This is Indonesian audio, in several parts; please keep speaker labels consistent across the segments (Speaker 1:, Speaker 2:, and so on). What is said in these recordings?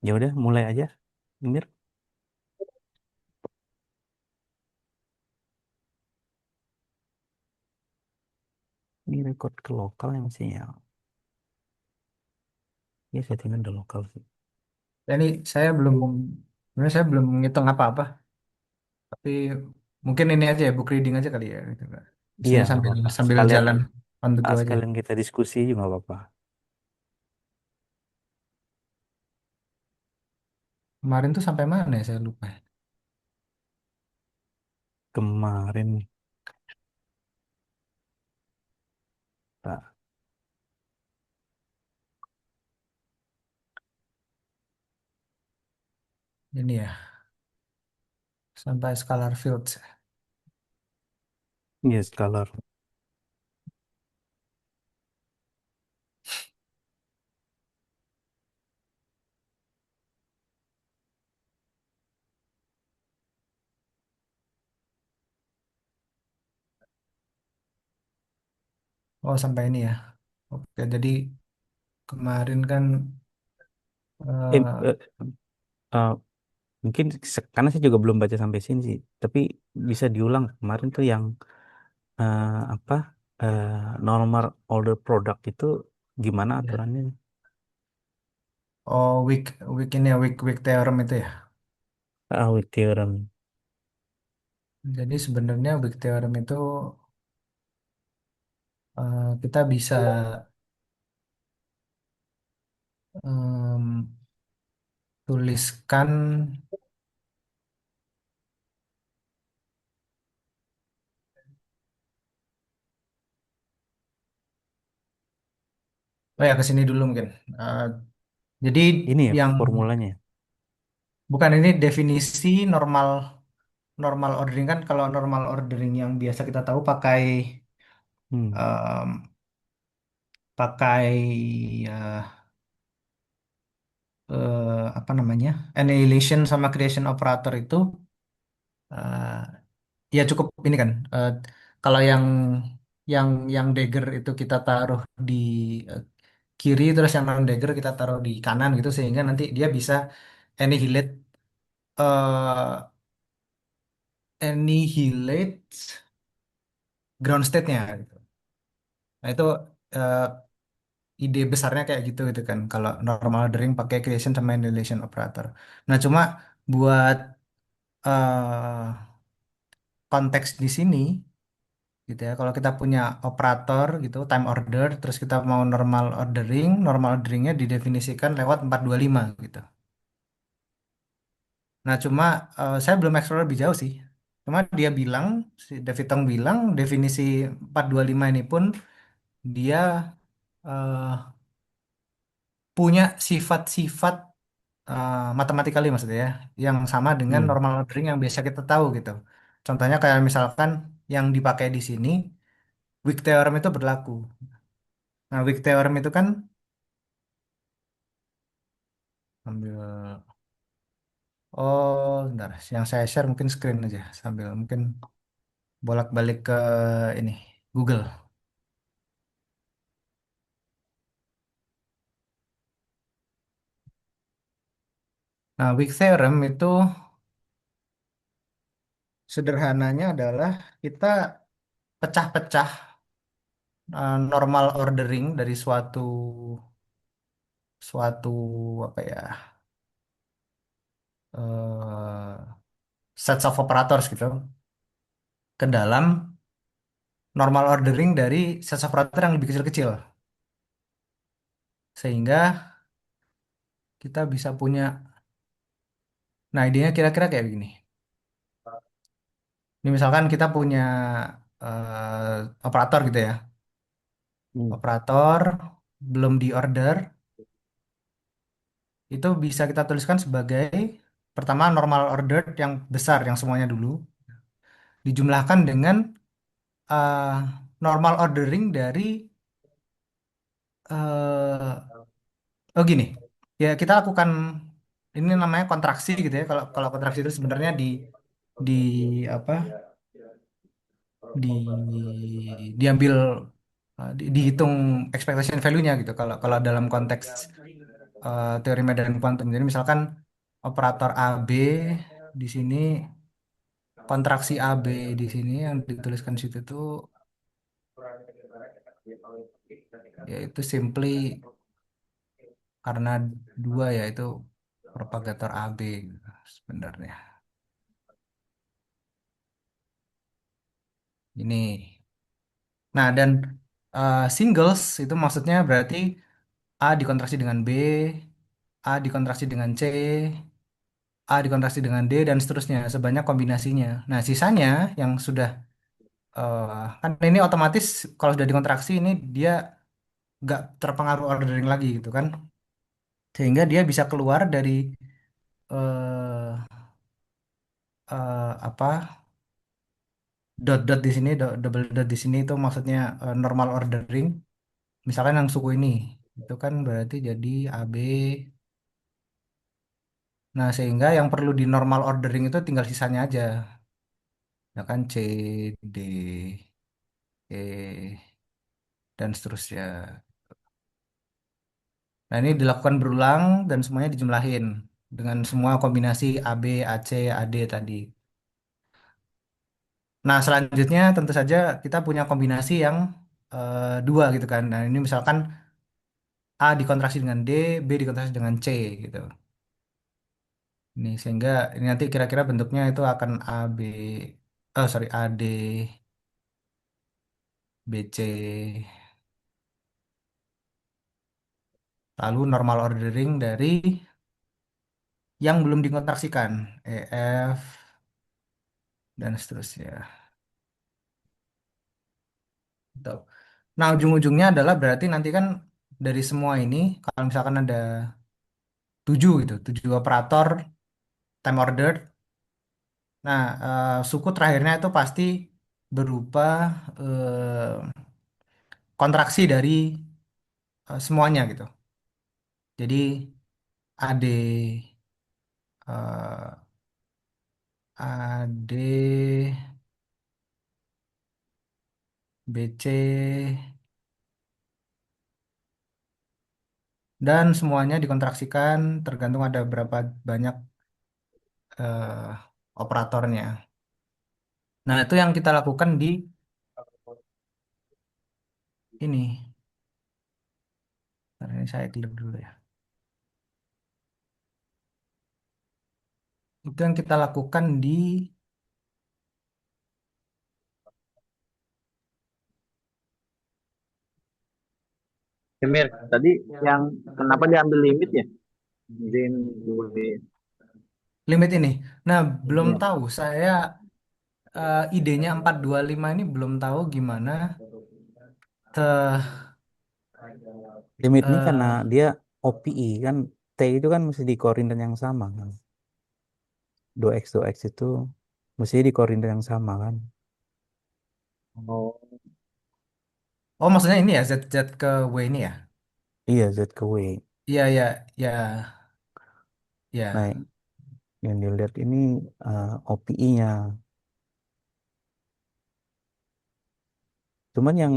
Speaker 1: Ya udah, mulai aja, Mir. Ini record ke lokal yang sinyal. Ya, settingan udah lokal sih.
Speaker 2: Ya, ini sebenarnya saya belum ngitung apa-apa, tapi mungkin ini aja ya, book reading aja kali ya, gitu Kak.
Speaker 1: Iya,
Speaker 2: Isinya
Speaker 1: nggak
Speaker 2: sambil
Speaker 1: apa-apa.
Speaker 2: sambil
Speaker 1: Sekalian,
Speaker 2: jalan on the go aja.
Speaker 1: sekalian kita diskusi juga nggak apa-apa.
Speaker 2: Kemarin tuh sampai mana ya, saya lupa.
Speaker 1: Kemarin, Pak.
Speaker 2: Ini ya, sampai scalar fields.
Speaker 1: Yes, color.
Speaker 2: Oh, sampai ini ya. Oke, jadi kemarin kan
Speaker 1: Eh,
Speaker 2: eh,
Speaker 1: eh, eh, mungkin karena saya juga belum baca sampai sini sih. Tapi bisa diulang kemarin tuh yang eh, apa eh, normal order product itu gimana
Speaker 2: ya.
Speaker 1: aturannya?
Speaker 2: Oh, week ini ya, week theorem itu ya.
Speaker 1: With theorem.
Speaker 2: Jadi sebenarnya week theorem itu kita bisa em, tuliskan. Oh ya, ke sini dulu mungkin. Eh, jadi
Speaker 1: Ini ya
Speaker 2: yang
Speaker 1: formulanya.
Speaker 2: bukan ini definisi normal normal ordering kan, kalau normal ordering yang biasa kita tahu pakai
Speaker 1: Hmm.
Speaker 2: em, pakai apa namanya, annihilation sama creation operator itu eh, ya cukup ini kan. Kalau yang dagger itu kita taruh di eh, kiri, terus yang non dagger kita taruh di kanan gitu, sehingga nanti dia bisa annihilate eh annihilate ground state-nya gitu. Nah, itu eh, ide besarnya kayak gitu gitu kan. Kalau normal ordering pakai creation sama annihilation operator. Nah, cuma buat konteks di sini gitu ya. Kalau kita punya operator gitu, time order, terus kita mau normal orderingnya didefinisikan lewat 425 gitu. Nah, cuma saya belum explore lebih jauh sih. Cuma dia bilang, si David Tong bilang definisi 425 ini pun dia eh, punya sifat-sifat matematikali maksudnya ya, yang sama dengan
Speaker 1: Hmm.
Speaker 2: normal ordering yang biasa kita tahu gitu. Contohnya kayak misalkan yang dipakai di sini, weak theorem itu berlaku. Nah, weak theorem itu kan ambil, oh, bentar, yang saya share mungkin screen aja sambil mungkin bolak-balik ke ini Google. Nah, weak theorem itu sederhananya adalah kita pecah-pecah normal ordering dari suatu suatu apa ya, sets of operators gitu ke dalam normal ordering dari sets of operator yang lebih kecil-kecil, sehingga kita bisa punya, nah idenya kira-kira kayak begini. Ini misalkan kita punya operator gitu ya,
Speaker 1: Hmm.
Speaker 2: operator belum di order, itu bisa kita tuliskan sebagai pertama normal order yang besar yang semuanya dulu dijumlahkan dengan eh, normal ordering dari oh gini, ya kita lakukan ini namanya kontraksi gitu ya. Kalau kalau kontraksi itu sebenarnya di apa, di diambil dihitung expectation value-nya gitu. Kalau kalau dalam konteks teori medan kuantum. Jadi misalkan operator AB di sini, kontraksi AB di sini yang dituliskan di situ tuh yaitu simply karena dua, yaitu propagator AB sebenarnya. Ini. Nah, dan singles itu maksudnya berarti A dikontraksi dengan B, A dikontraksi dengan C, A dikontraksi dengan D, dan seterusnya, sebanyak kombinasinya. Nah, sisanya yang sudah, kan ini otomatis kalau sudah dikontraksi ini dia nggak terpengaruh ordering lagi gitu kan. Sehingga dia bisa keluar dari eh, apa, dot-dot di sini, double dot di sini itu maksudnya normal ordering. Misalkan yang suku ini, itu kan berarti jadi AB. Nah, sehingga yang perlu di normal ordering itu tinggal sisanya aja. Ya kan, C, D, E, dan seterusnya. Nah, ini dilakukan berulang dan semuanya dijumlahin dengan semua kombinasi AB, AC, AD tadi. Nah, selanjutnya tentu saja kita punya kombinasi yang dua gitu kan. Nah, ini misalkan A dikontraksi dengan D, B dikontraksi dengan C gitu. Ini sehingga ini nanti kira-kira bentuknya itu akan AB, sorry, AD, BC, lalu normal ordering dari yang belum dikontraksikan, EF, dan seterusnya. Gitu. Nah, ujung-ujungnya adalah berarti nanti kan dari semua ini, kalau misalkan ada 7 gitu, 7 operator time ordered. Nah, suku terakhirnya itu pasti berupa kontraksi dari semuanya gitu. Jadi AD, eh, AD, BC, dan semuanya dikontraksikan tergantung ada berapa banyak eh, operatornya. Nah, itu yang kita lakukan di ini. Bentar, ini saya klik dulu ya. Itu yang kita lakukan di
Speaker 3: Emir, tadi yang kenapa diambil limit ya? Izin dulu di
Speaker 2: limit ini. Nah, belum
Speaker 3: ya.
Speaker 2: tahu saya, idenya 425 ini belum tahu gimana te
Speaker 1: Limit ini karena
Speaker 2: eh,
Speaker 1: dia OPI kan, T itu kan mesti di koordinat yang sama kan. 2x itu mesti di koordinat yang sama kan.
Speaker 3: Oh,
Speaker 2: oh, maksudnya ini ya, Z Z ke W ini ya.
Speaker 1: Iya, Z ke W.
Speaker 2: Iya, iya, ya,
Speaker 1: Nah,
Speaker 2: ya.
Speaker 1: yang dilihat ini OPI-nya. Cuman yang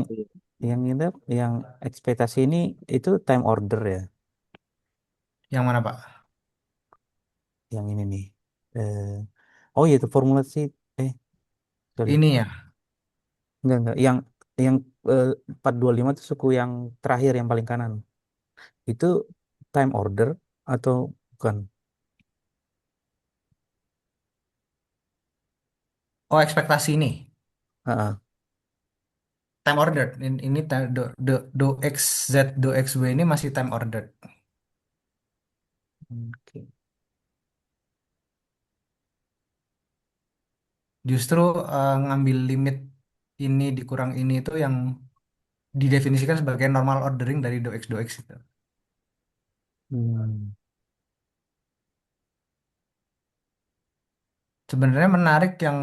Speaker 1: ini yang ekspektasi ini itu time order ya,
Speaker 2: Yang mana, Pak?
Speaker 1: yang ini nih. Eh, oh iya itu formulasi eh sorry.
Speaker 2: Ini ya.
Speaker 1: Enggak. Yang 425 itu suku yang terakhir yang paling kanan. Itu time order atau bukan?
Speaker 2: Oh, ekspektasi ini.
Speaker 1: Ah,
Speaker 2: Time ordered. Ini do X Z do X W ini masih time ordered.
Speaker 1: oke.
Speaker 2: Justru ngambil limit ini dikurang ini itu yang didefinisikan sebagai normal ordering dari do X itu.
Speaker 1: Hmm.
Speaker 2: Sebenarnya menarik yang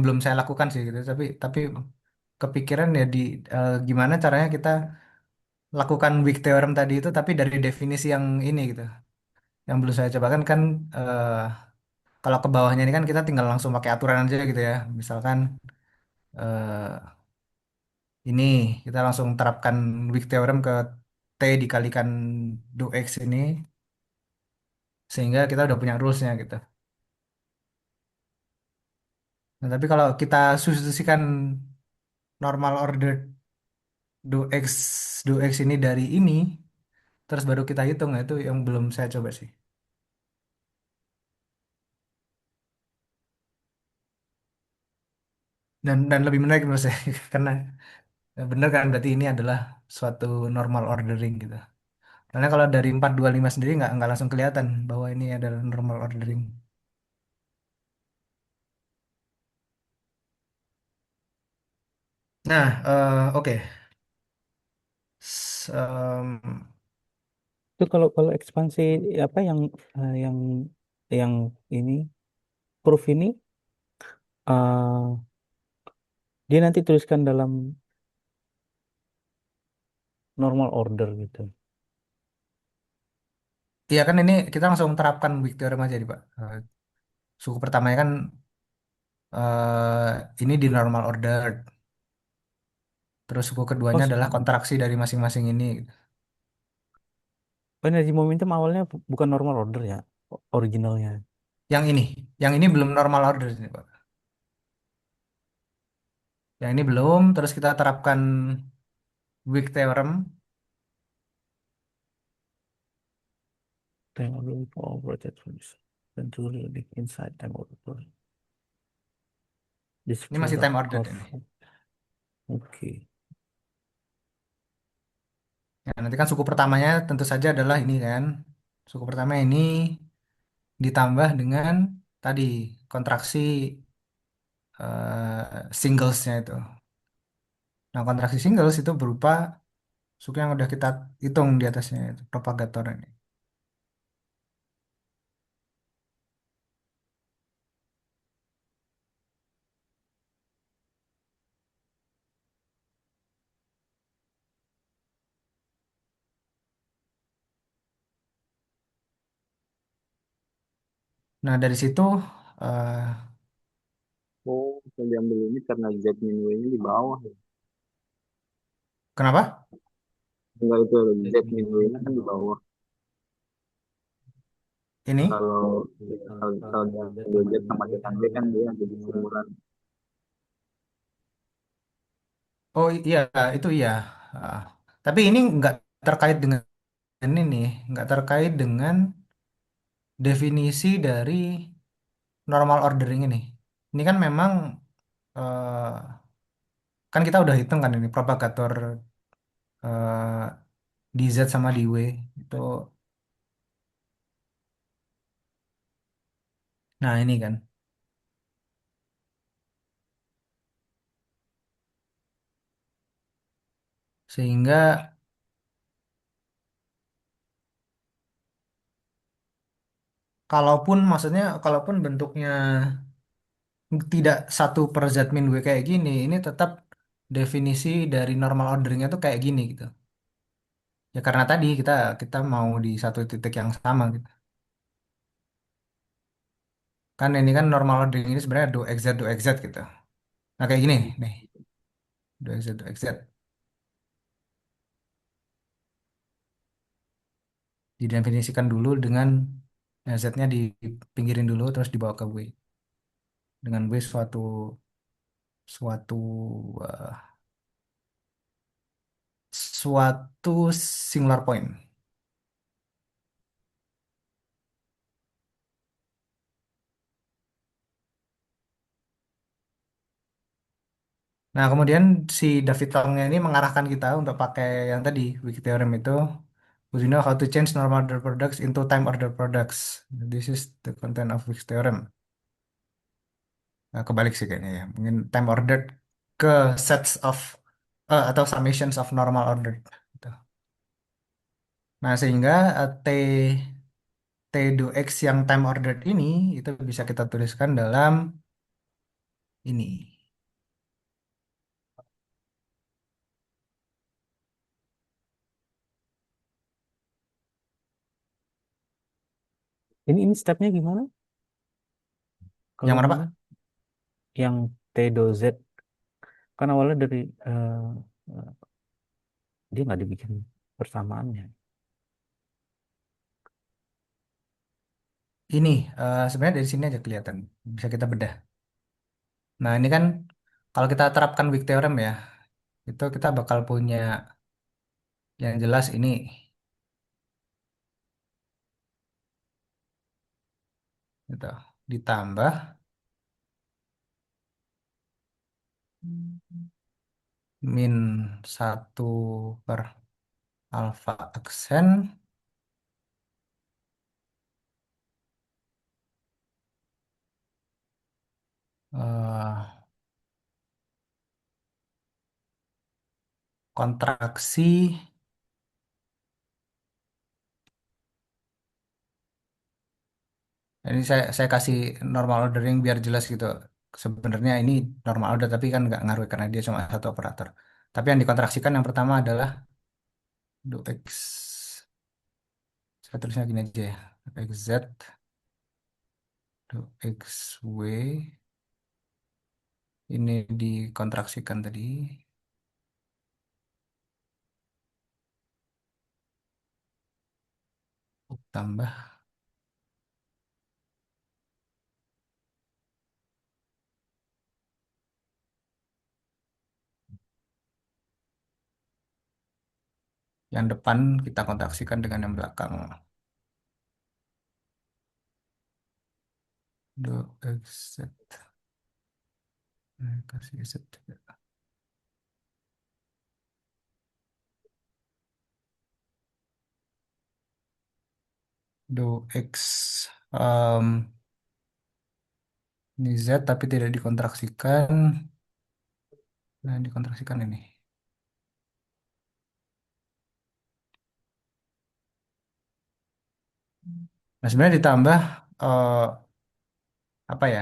Speaker 2: belum saya lakukan sih gitu, tapi kepikiran ya di gimana caranya kita lakukan weak theorem tadi itu tapi dari definisi yang ini gitu. Yang belum saya cobakan kan, kalau ke bawahnya ini kan kita tinggal langsung pakai aturan aja gitu ya. Misalkan eh, ini kita langsung terapkan weak theorem ke T dikalikan do X ini, sehingga kita udah punya rulesnya gitu. Nah, tapi kalau kita substitusikan normal order do X ini dari ini, terus baru kita hitung, nah itu yang belum saya coba sih. Dan lebih menarik menurut saya, karena benar kan berarti ini adalah suatu normal ordering gitu. Karena kalau dari 425 sendiri nggak langsung kelihatan bahwa ini adalah normal ordering. Nah, oke. S- em,
Speaker 1: Itu kalau ekspansi apa yang ini proof ini dia nanti tuliskan dalam normal order gitu.
Speaker 2: Iya kan ini kita langsung terapkan weak theorem aja nih Pak. Suku pertamanya kan ini di normal order. Terus suku keduanya
Speaker 1: Oh,
Speaker 2: adalah kontraksi dari masing-masing ini.
Speaker 1: energi momentum awalnya bukan normal order ya, originalnya.
Speaker 2: Yang ini belum normal order ini Pak. Yang ini belum. Terus kita terapkan weak theorem.
Speaker 1: Time order for project dan to live inside time order. This
Speaker 2: Ini masih time
Speaker 1: product
Speaker 2: order
Speaker 1: of
Speaker 2: ini.
Speaker 1: oke.
Speaker 2: Ya, nanti kan suku pertamanya tentu saja adalah ini kan. Suku pertama ini ditambah dengan tadi kontraksi singlesnya itu. Nah, kontraksi singles itu berupa suku yang udah kita hitung di atasnya itu propagator ini. Nah, dari situ eh,
Speaker 3: Oh, yang diambil ini karena Z min W-nya di bawah ya.
Speaker 2: kenapa?
Speaker 3: Enggak itu Z min W-nya kan di bawah.
Speaker 2: Ini?
Speaker 3: Kalau kalau diambil Z sama Z B kan dia jadi simulan.
Speaker 2: Oh iya, itu iya. Ah, tapi ini nggak terkait dengan ini, nggak terkait dengan definisi dari normal ordering ini. Ini kan memang eh, kan kita udah hitung kan ini propagator di Z sama di W itu. Nah ini kan, sehingga kalaupun maksudnya kalaupun bentuknya tidak satu per Z min W kayak gini, ini tetap definisi dari normal orderingnya tuh kayak gini gitu. Ya karena tadi kita kita mau di satu titik yang sama gitu. Kan ini kan normal ordering ini sebenarnya do x z gitu. Nah kayak gini nih, do x z. Didefinisikan dulu dengan Z-nya dipinggirin dulu terus dibawa ke W. Dengan W suatu suatu eh, suatu singular point. Nah, kemudian si David Tongnya ini mengarahkan kita untuk pakai yang tadi, Wiki Theorem itu. We know how to change normal order products into time order products. This is the content of Wiki Theorem. Nah, kebalik sih kayaknya ya. Mungkin time ordered ke sets of atau summations of normal order. Gitu. Nah, sehingga T do X yang time ordered ini itu bisa kita tuliskan dalam ini.
Speaker 1: Ini stepnya gimana? Kalau
Speaker 2: Yang mana, Pak?
Speaker 1: ini yang T do Z kan awalnya dari eh, dia nggak dibikin. persamaannya.
Speaker 2: Ini sebenarnya dari sini aja kelihatan. Bisa kita bedah. Nah, ini kan kalau kita terapkan weak theorem ya, itu kita bakal punya yang jelas ini gitu. Ditambah min satu per alfa aksen eh, kontraksi. Ini saya kasih normal ordering biar jelas gitu. Sebenarnya ini normal order tapi kan nggak ngaruh karena dia cuma satu operator. Tapi yang dikontraksikan yang pertama adalah do x. Saya tulisnya gini aja ya. Xz do xw ini dikontraksikan tadi tambah yang depan kita kontraksikan dengan yang belakang. Do xz kasih z juga. Do x ini z tapi tidak dikontraksikan. Nah, dikontraksikan ini. Nah, sebenarnya ditambah eh, apa ya?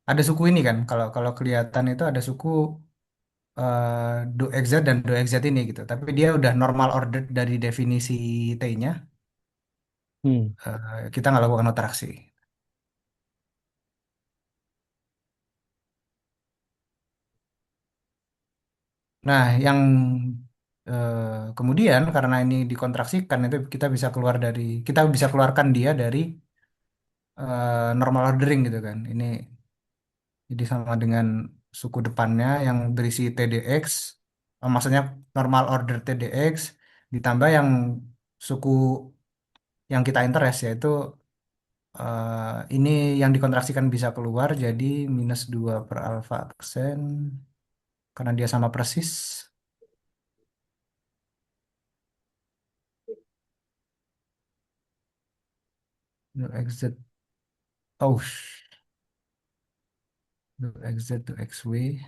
Speaker 2: Ada suku ini kan. Kalau kalau kelihatan itu ada suku do xz dan do xz ini gitu. Tapi dia udah normal order dari definisi T-nya.
Speaker 1: Hmm.
Speaker 2: Kita nggak lakukan interaksi. Nah, yang kemudian karena ini dikontraksikan itu kita bisa keluarkan dia dari normal ordering gitu kan. Ini jadi sama dengan suku depannya yang berisi TDX, maksudnya normal order TDX ditambah yang suku yang kita interest yaitu ini yang dikontraksikan bisa keluar jadi minus 2 per alfa aksen karena dia sama persis. Do XZ, oh, do XZ to XW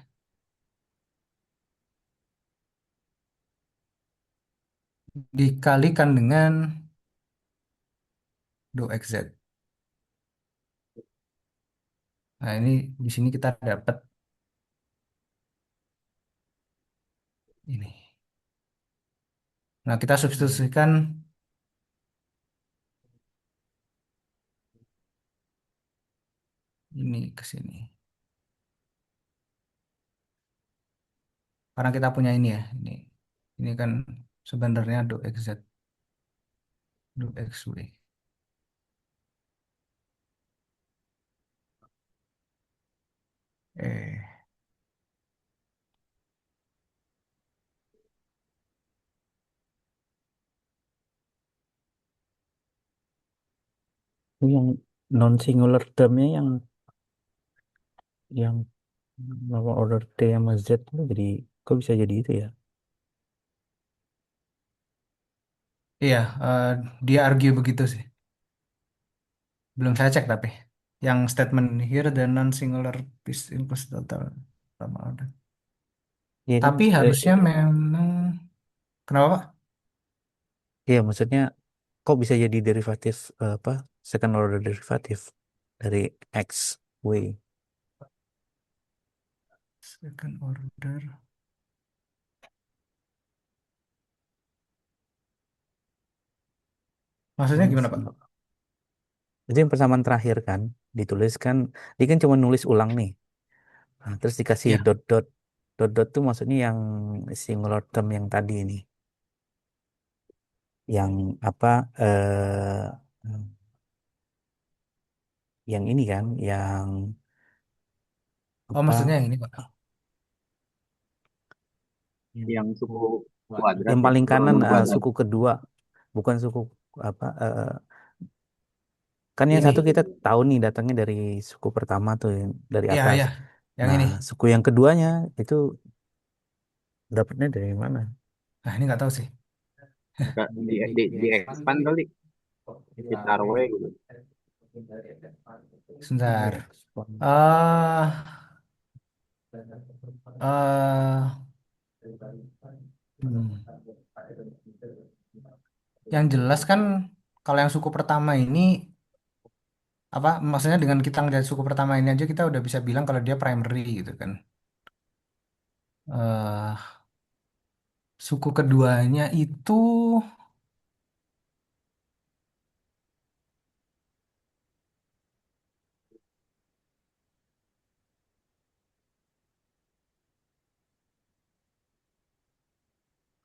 Speaker 2: dikalikan dengan do XZ. Nah, ini di sini kita dapat ini. Nah, kita substitusikan ini ke sini. Karena kita punya ini ya, ini kan sebenarnya do XZ, do XW. Eh,
Speaker 1: Itu yang non singular termnya yang normal order T sama Z itu jadi kok bisa jadi itu ya?
Speaker 2: iya, dia argue begitu sih. Belum saya cek tapi. Yang statement here the non-singular piece includes total sama ada.
Speaker 1: Iya kan?
Speaker 2: Tapi harusnya memang kenapa Pak?
Speaker 1: Iya maksudnya kok bisa jadi derivatif apa second order derivatif dari X W.
Speaker 2: Second order. Maksudnya
Speaker 1: Non
Speaker 2: gimana Pak?
Speaker 1: singular. Itu yang persamaan terakhir kan dituliskan dia kan cuma nulis ulang nih. Nah, terus dikasih
Speaker 2: Ya,
Speaker 1: dot dot dot dot tuh maksudnya yang singular term yang tadi ini. yang apa yang ini kan, yang
Speaker 2: Oh,
Speaker 1: apa,
Speaker 2: maksudnya yang ini, Pak.
Speaker 3: yang suku kuadrat
Speaker 1: yang
Speaker 3: ya,
Speaker 1: paling kanan,
Speaker 3: berwarna kuadrat.
Speaker 1: suku kedua, bukan suku apa, kan yang satu
Speaker 2: Ini.
Speaker 1: kita tahu nih datangnya dari suku pertama tuh yang dari
Speaker 2: Ya,
Speaker 1: atas.
Speaker 2: ya. Yang
Speaker 1: Nah,
Speaker 2: ini.
Speaker 1: suku yang keduanya itu dapatnya dari mana?
Speaker 2: Nah, ini nggak tahu sih.
Speaker 3: Di expand kali, ditaruh aja gitu.
Speaker 2: Sebentar. Eh, eh, hmm. Yang jelas kan kalau yang suku pertama ini apa maksudnya dengan kita ngeliat suku pertama ini aja kita udah bisa bilang kalau dia primary gitu kan. Suku keduanya itu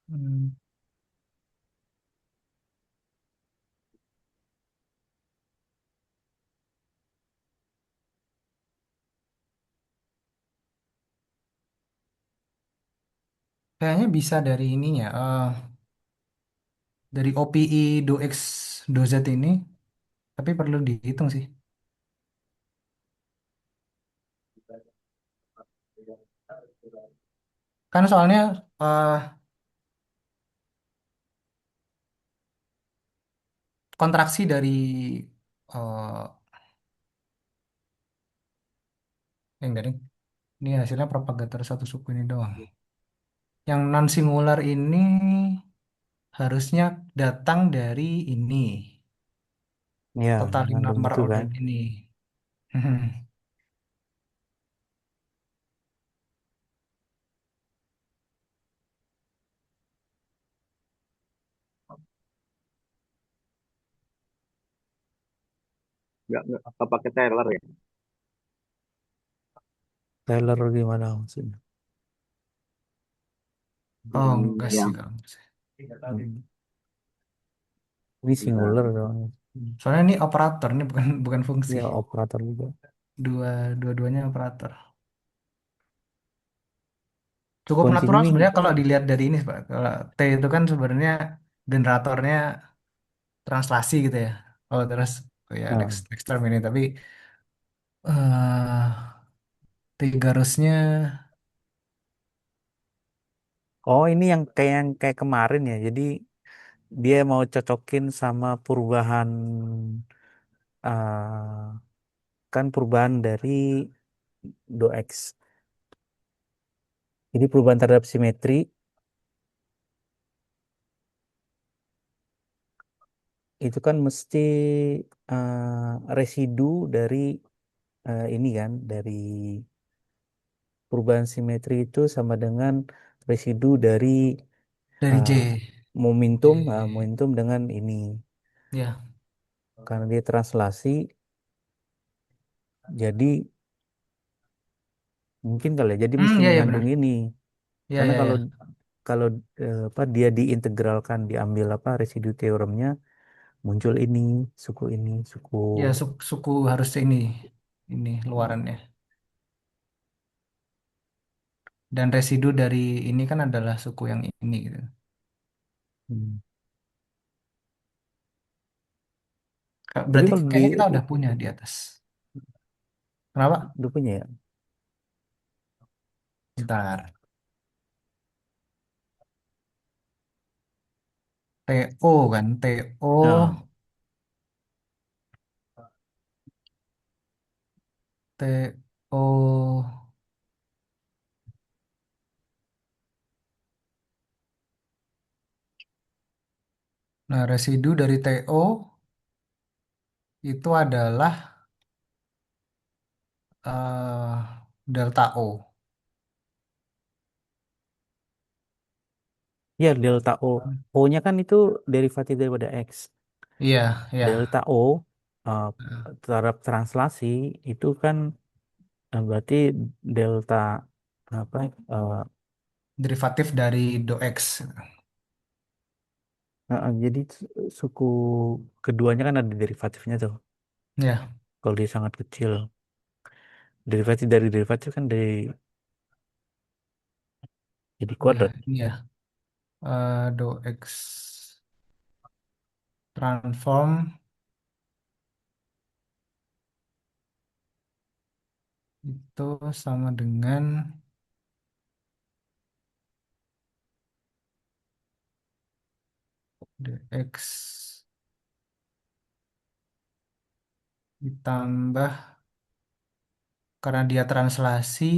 Speaker 2: hmm, kayaknya bisa dari ininya dari OPI do X do Z ini tapi perlu dihitung sih. Kan soalnya eh, kontraksi dari yang dari ini hasilnya propagator satu suku ini doang. Yang non singular ini harusnya datang dari ini
Speaker 1: Ya,
Speaker 2: total
Speaker 1: mengandung
Speaker 2: number
Speaker 1: itu kan.
Speaker 2: ordered ini.
Speaker 3: Nggak pakai Taylor ya.
Speaker 1: Taylor gimana maksudnya?
Speaker 2: Oh,
Speaker 3: Hmm,
Speaker 2: enggak sih
Speaker 3: yang
Speaker 2: kalau menurut saya.
Speaker 1: Hmm. Ini
Speaker 3: enggak.
Speaker 1: singular dong.
Speaker 2: Soalnya ini operator, ini bukan bukan fungsi.
Speaker 1: Ya, operator juga.
Speaker 2: Dua-duanya operator. Cukup natural
Speaker 1: Continuing.
Speaker 2: sebenarnya kalau dilihat dari ini, Pak. Kalau T itu kan sebenarnya generatornya translasi gitu ya. Oh, terus oh ya
Speaker 1: Nah.
Speaker 2: next term ini tapi eh tiga harusnya
Speaker 1: Oh, ini yang kayak kemarin ya. Jadi dia mau cocokin sama perubahan, kan perubahan dari DOX. Jadi perubahan terhadap simetri itu kan mesti residu dari ini kan, dari perubahan simetri itu sama dengan residu dari
Speaker 2: dari
Speaker 1: eh,
Speaker 2: J. J.
Speaker 1: momentum dengan ini.
Speaker 2: Ya.
Speaker 1: Karena dia translasi, jadi mungkin kali ya, jadi mesti
Speaker 2: Ya ya
Speaker 1: mengandung
Speaker 2: benar.
Speaker 1: ini.
Speaker 2: Ya
Speaker 1: Karena
Speaker 2: ya
Speaker 1: kalau
Speaker 2: ya.
Speaker 1: kalau apa dia diintegralkan, diambil apa residu teoremnya, muncul ini, suku
Speaker 2: Ya suku harus ini luarannya. Dan residu dari ini kan adalah suku yang ini gitu.
Speaker 1: hmm. Tapi
Speaker 2: Berarti
Speaker 1: kalau di
Speaker 2: kayaknya kita udah punya di atas. Kenapa?
Speaker 1: udah punya ya.
Speaker 2: Bentar. TO kan, TO,
Speaker 1: Nah,
Speaker 2: TO. Nah, residu dari TO itu adalah delta O.
Speaker 1: ya delta O. O-nya kan itu derivatif daripada X.
Speaker 2: Iya, iya.
Speaker 1: Delta O eh, terhadap translasi itu kan berarti delta apa eh,
Speaker 2: Derivatif dari do X.
Speaker 1: Jadi suku keduanya kan ada derivatifnya tuh.
Speaker 2: Ya,
Speaker 1: Kalau dia sangat kecil, derivatif dari derivatif kan jadi
Speaker 2: ya,
Speaker 1: kuadrat.
Speaker 2: ini ya. Do X transform itu sama dengan dx ditambah, karena dia translasi,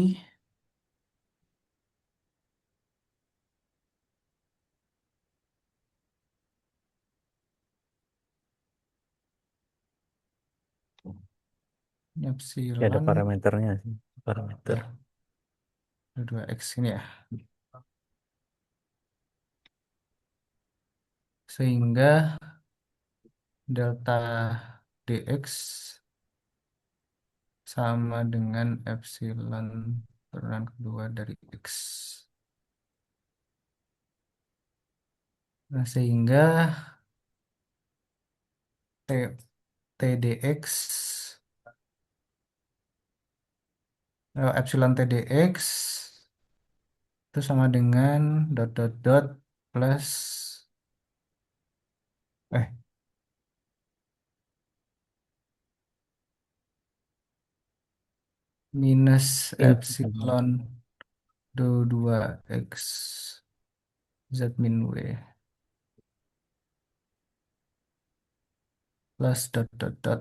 Speaker 1: Ya ada
Speaker 2: epsilon,
Speaker 1: parameternya sih, parameter.
Speaker 2: ya, 2x ini ya. Sehingga delta dx sama dengan epsilon turunan kedua dari x. Nah, sehingga T, TDX, epsilon TDX itu sama dengan dot dot dot plus eh minus
Speaker 1: In,
Speaker 2: epsilon do 2x z min w plus dot dot dot,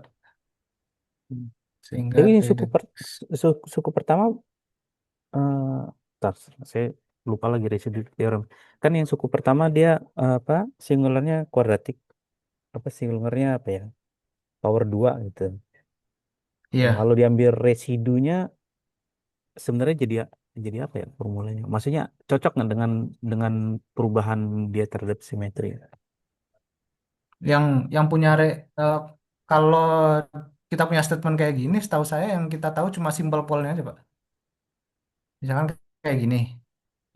Speaker 2: sehingga
Speaker 1: Tapi ini
Speaker 2: TDX.
Speaker 1: suku pertama, eh tar, saya lupa lagi residu theorem. Kan yang suku pertama dia apa? Singularnya kuadratik, apa singularnya apa ya? Power 2 gitu. Nah,
Speaker 2: Iya,
Speaker 1: kalau diambil residunya sebenarnya jadi apa ya formulanya? Maksudnya cocok nggak dengan perubahan dia terhadap simetri?
Speaker 2: yang punya eh, kalau kita punya statement kayak gini, setahu saya yang kita tahu cuma simple pole-nya aja, Pak. Misalkan kayak gini,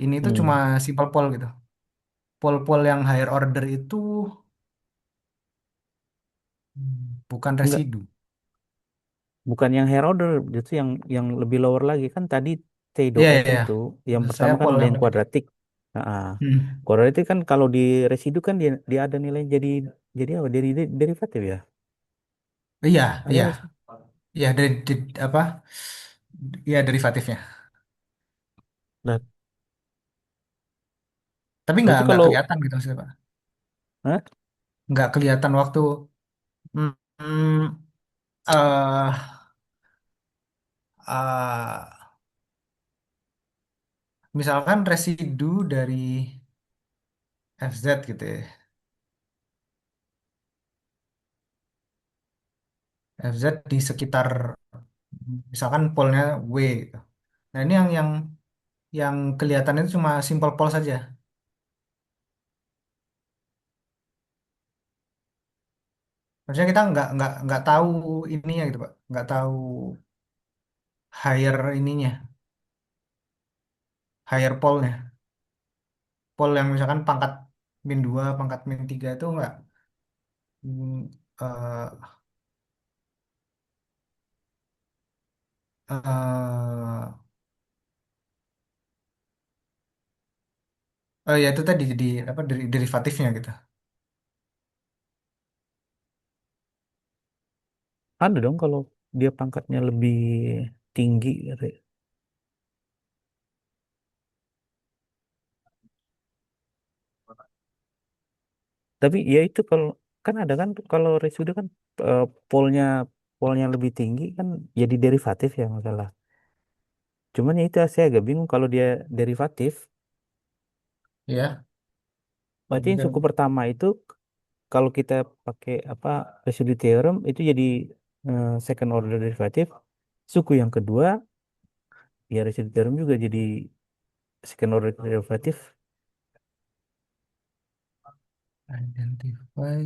Speaker 2: ini tuh cuma
Speaker 1: Hmm.
Speaker 2: simple pole gitu. Pole-pole yang higher order itu bukan
Speaker 1: Enggak,
Speaker 2: residu.
Speaker 1: bukan yang higher order, itu yang lebih lower lagi kan tadi T
Speaker 2: Iya,
Speaker 1: dot
Speaker 2: iya,
Speaker 1: X
Speaker 2: iya.
Speaker 1: itu yang
Speaker 2: Maksud saya
Speaker 1: pertama kan
Speaker 2: pole
Speaker 1: ada
Speaker 2: yang
Speaker 1: yang
Speaker 2: lebih.
Speaker 1: kuadratik. Nah,
Speaker 2: Hmm.
Speaker 1: kuadratik kan kalau di residu kan dia ada nilai jadi apa? Derivatif ya.
Speaker 2: Iya,
Speaker 1: Ada
Speaker 2: iya.
Speaker 1: nggak sih?
Speaker 2: Iya, apa? Iya, derivatifnya.
Speaker 1: Nah,
Speaker 2: Tapi
Speaker 1: berarti
Speaker 2: nggak
Speaker 1: kalau
Speaker 2: kelihatan gitu maksudnya, Pak.
Speaker 1: Hah?
Speaker 2: Nggak kelihatan waktu hmm, hmm, eh eh, misalkan residu dari FZ gitu ya. FZ di sekitar misalkan polnya W gitu. Nah, ini yang kelihatan itu cuma simple pole saja. Maksudnya kita nggak tahu ininya gitu, Pak. Nggak tahu higher ininya, higher pole-nya. Pole yang misalkan pangkat min 2 pangkat min 3 itu nggak mm, eh eh ya itu tadi jadi apa derivatifnya gitu.
Speaker 1: Ada dong kalau dia pangkatnya lebih tinggi gitu ya. Tapi ya itu kalau kan ada kan kalau residu kan eh, polnya polnya lebih tinggi kan jadi derivatif ya masalah. Cuman ya itu saya agak bingung kalau dia derivatif,
Speaker 2: Ya,
Speaker 1: berarti
Speaker 2: jadi
Speaker 1: yang
Speaker 2: kan
Speaker 1: suku pertama itu kalau kita pakai apa residue theorem itu jadi second order derivatif. Suku yang kedua ya residue theorem juga jadi second order derivatif.
Speaker 2: identify.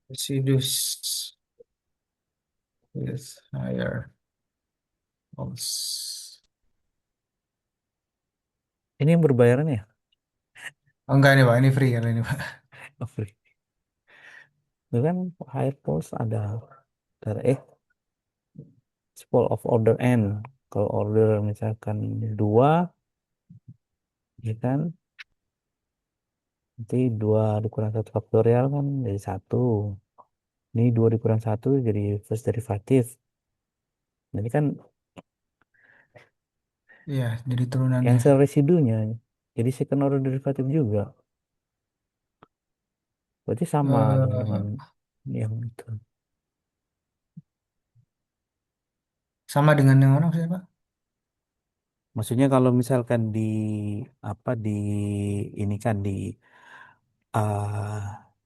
Speaker 2: Residues with higher odds.
Speaker 1: Ini yang berbayaran ya?
Speaker 2: Oh enggak ini Pak, ini free kalau ini Pak.
Speaker 1: Oh, free. Itu kan higher pulse ada spool of order n. Kalau order misalkan dua, ya kan, nanti dua dikurang satu faktorial kan jadi satu. Ini dua dikurang satu jadi first derivative. Jadi kan
Speaker 2: Iya, jadi turunannya.
Speaker 1: cancel residunya. Jadi second order derivative juga. Berarti sama dong dengan
Speaker 2: Eh,
Speaker 1: yang itu.
Speaker 2: sama dengan yang mana sih Pak?
Speaker 1: Maksudnya kalau misalkan di apa ini kan uh,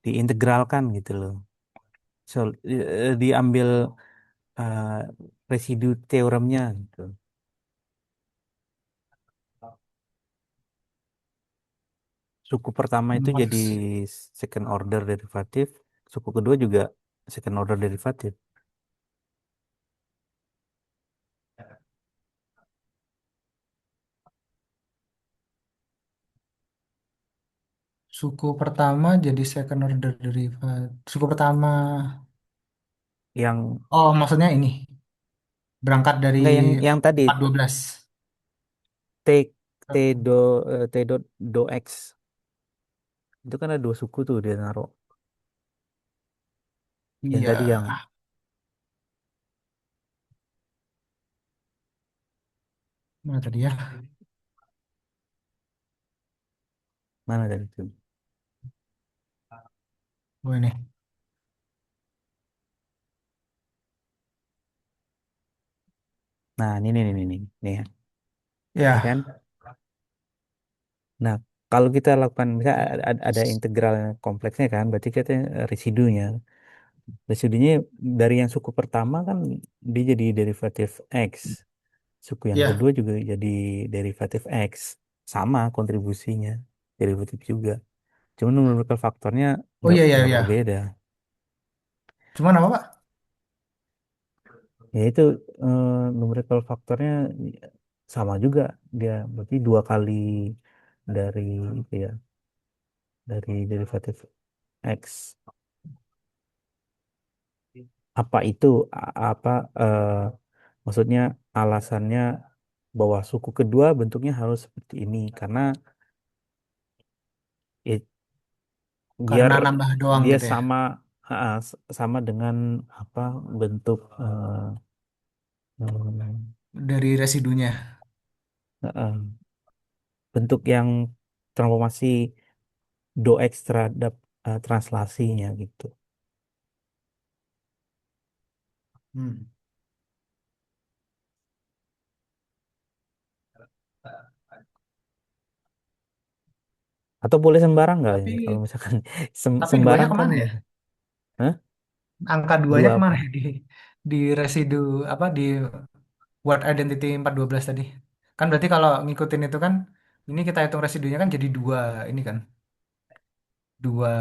Speaker 1: diintegralkan gitu loh. So, diambil uh, residu teoremnya gitu. Suku pertama itu jadi
Speaker 2: Mas,
Speaker 1: second order derivatif, suku kedua juga second order derivatif.
Speaker 2: suku pertama jadi second order derivative. Suku pertama.
Speaker 1: Yang
Speaker 2: Oh, maksudnya ini berangkat dari
Speaker 1: enggak yang tadi
Speaker 2: 412.
Speaker 1: T T do T dot do X itu kan ada dua suku tuh dia naruh. Yang
Speaker 2: Iya,
Speaker 1: tadi yang
Speaker 2: mana tadi ya?
Speaker 1: mana tadi tuh?
Speaker 2: Oh ini.
Speaker 1: Nah, ini ya
Speaker 2: Ya,
Speaker 1: kan? Nah, kalau kita lakukan misalnya ada integral kompleksnya kan, berarti kita residunya. Residunya dari yang suku pertama kan dia jadi derivatif X. Suku yang
Speaker 2: ya.
Speaker 1: kedua juga jadi derivatif X. Sama kontribusinya, derivatif juga. Cuma numerical faktornya
Speaker 2: Oh iya iya
Speaker 1: nggak
Speaker 2: iya.
Speaker 1: berbeda.
Speaker 2: Cuman apa Pak?
Speaker 1: Ya itu numerical faktornya sama juga dia. Berarti dua kali dari itu ya, dari derivatif X. Apa itu apa eh, maksudnya alasannya bahwa suku kedua bentuknya harus seperti ini karena it- biar
Speaker 2: Karena nambah doang
Speaker 1: dia
Speaker 2: gitu ya.
Speaker 1: sama sama dengan apa bentuk hmm,
Speaker 2: Dari residunya.
Speaker 1: eh, bentuk yang transformasi do X terhadap translasinya gitu.
Speaker 2: Hmm.
Speaker 1: Atau boleh sembarang nggak
Speaker 2: Tapi
Speaker 1: ini kalau misalkan
Speaker 2: tapi duanya
Speaker 1: sembarang kan
Speaker 2: kemana ya?
Speaker 1: boleh. Hah?
Speaker 2: Angka duanya
Speaker 1: Dua
Speaker 2: kemana
Speaker 1: apa?
Speaker 2: ya di residu apa di word identity 412 tadi? Kan berarti kalau ngikutin itu kan ini kita hitung residunya kan jadi dua ini kan. Dua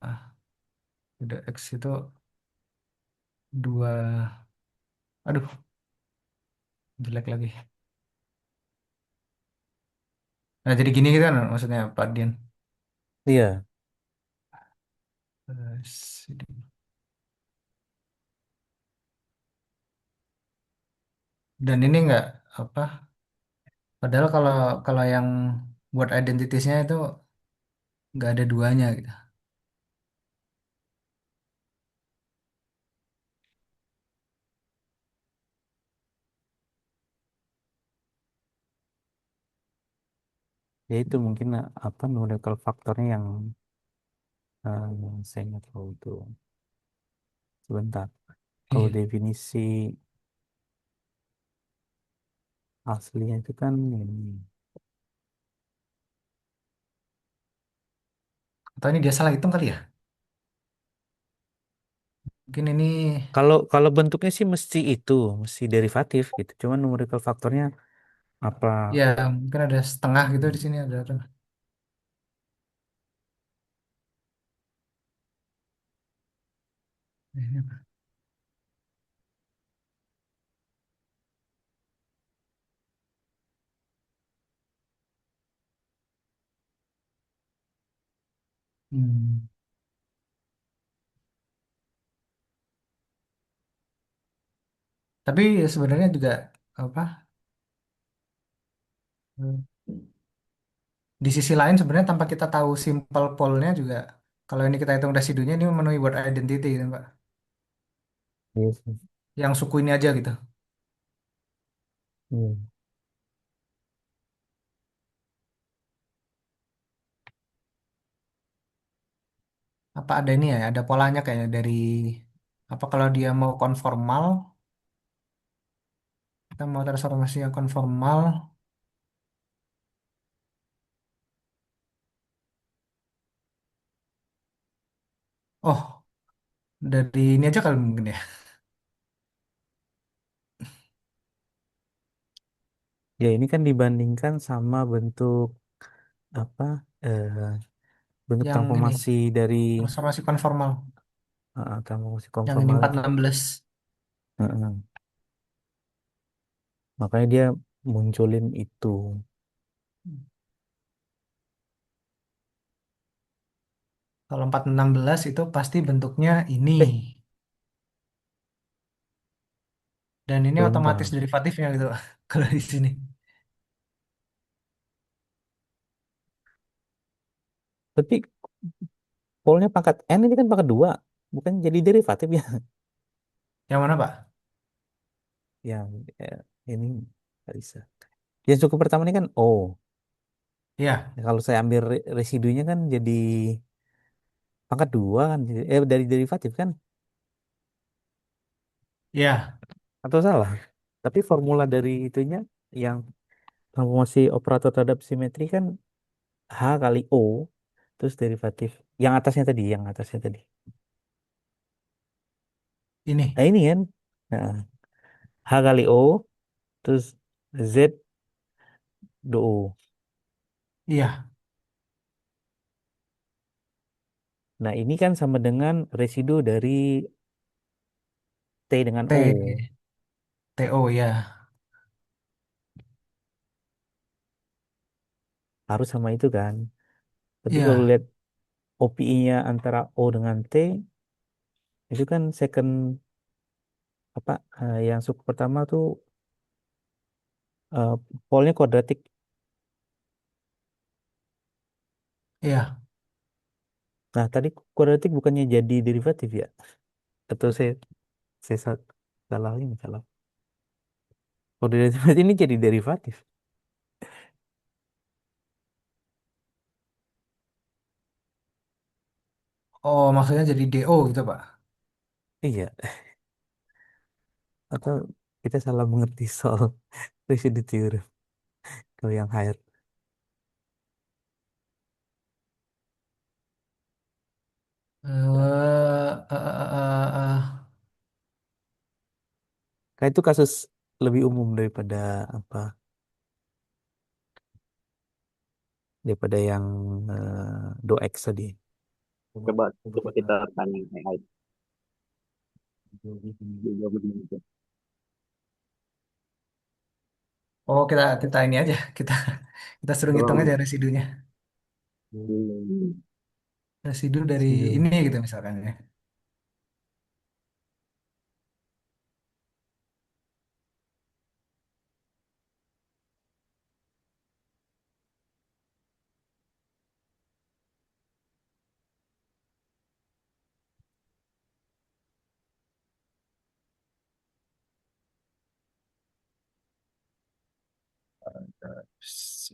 Speaker 2: ah, udah X itu dua. Aduh, jelek lagi. Nah, jadi gini kan maksudnya Pak Dian.
Speaker 1: Iya,
Speaker 2: Dan ini enggak apa? Padahal kalau kalau yang word identitiesnya itu nggak ada duanya gitu.
Speaker 1: ya itu mungkin apa numerical faktornya yang saya nggak tahu itu. Sebentar. Kalau
Speaker 2: Iya.
Speaker 1: definisi aslinya itu kan ini.
Speaker 2: Atau ini dia salah hitung kali ya? Mungkin ini
Speaker 1: Kalau kalau bentuknya sih mesti itu, mesti derivatif gitu. Cuman numerical faktornya Apa?
Speaker 2: Ya, mungkin ada setengah gitu di sini ada. Hmm. Tapi sebenarnya juga apa? Di sisi lain sebenarnya tanpa kita tahu simple poll-nya juga kalau ini kita hitung residunya ini memenuhi word identity gitu, Pak.
Speaker 1: Iya sih.
Speaker 2: Yang suku ini aja gitu.
Speaker 1: Iya.
Speaker 2: Apa ada ini ya? Ada polanya kayaknya dari apa kalau dia mau konformal, kita mau transformasi yang konformal. Oh, dari ini aja kali mungkin ya.
Speaker 1: Ya ini kan dibandingkan sama bentuk apa bentuk
Speaker 2: Yang ini
Speaker 1: transformasi dari
Speaker 2: transformasi konformal
Speaker 1: transformasi
Speaker 2: yang ini
Speaker 1: konformal itu.
Speaker 2: 416.
Speaker 1: Heeh. Makanya dia munculin itu.
Speaker 2: Kalau 416 itu pasti bentuknya ini.
Speaker 1: Eh,
Speaker 2: Dan ini otomatis
Speaker 1: sebentar.
Speaker 2: derivatifnya gitu kalau di sini.
Speaker 1: Tapi polnya pangkat N ini kan pangkat 2, bukan jadi derivatif ya.
Speaker 2: Yang mana, Pak?
Speaker 1: Yang ini nggak bisa. Yang suku pertama ini kan O.
Speaker 2: Iya,
Speaker 1: Ya, kalau saya ambil residunya kan jadi pangkat 2 kan. Dari derivatif kan.
Speaker 2: iya,
Speaker 1: Atau salah? Tapi formula dari itunya yang transformasi operator terhadap simetri kan H kali O. Terus derivatif. Yang atasnya tadi.
Speaker 2: ini.
Speaker 1: Nah ini kan. Nah, H kali O. Terus Z do O.
Speaker 2: Iya,
Speaker 1: Nah ini kan sama dengan residu dari T dengan O.
Speaker 2: T, TO ya.
Speaker 1: Harus sama itu kan. Tapi kalau
Speaker 2: Iya,
Speaker 1: lihat OPI-nya antara O dengan T, itu kan second apa yang suku pertama tuh eh, polnya kuadratik.
Speaker 2: iya.
Speaker 1: Nah, tadi kuadratik bukannya jadi derivatif ya? Atau saya salah ini salah. Kalau derivatif ini jadi derivatif.
Speaker 2: Oh, maksudnya jadi DO gitu, Pak.
Speaker 1: Iya, atau kita salah mengerti soal residue theorem kalau yang higher. Kayak itu kasus lebih umum daripada apa? Daripada yang DOX tadi.
Speaker 3: Coba coba kita tanya AI juga begitu.
Speaker 2: Oh, kita kita ini aja, kita kita suruh ngitung
Speaker 3: Belum.
Speaker 2: aja residunya.
Speaker 3: Hmm.
Speaker 2: Residu dari
Speaker 1: Residu.
Speaker 2: ini gitu misalkan ya.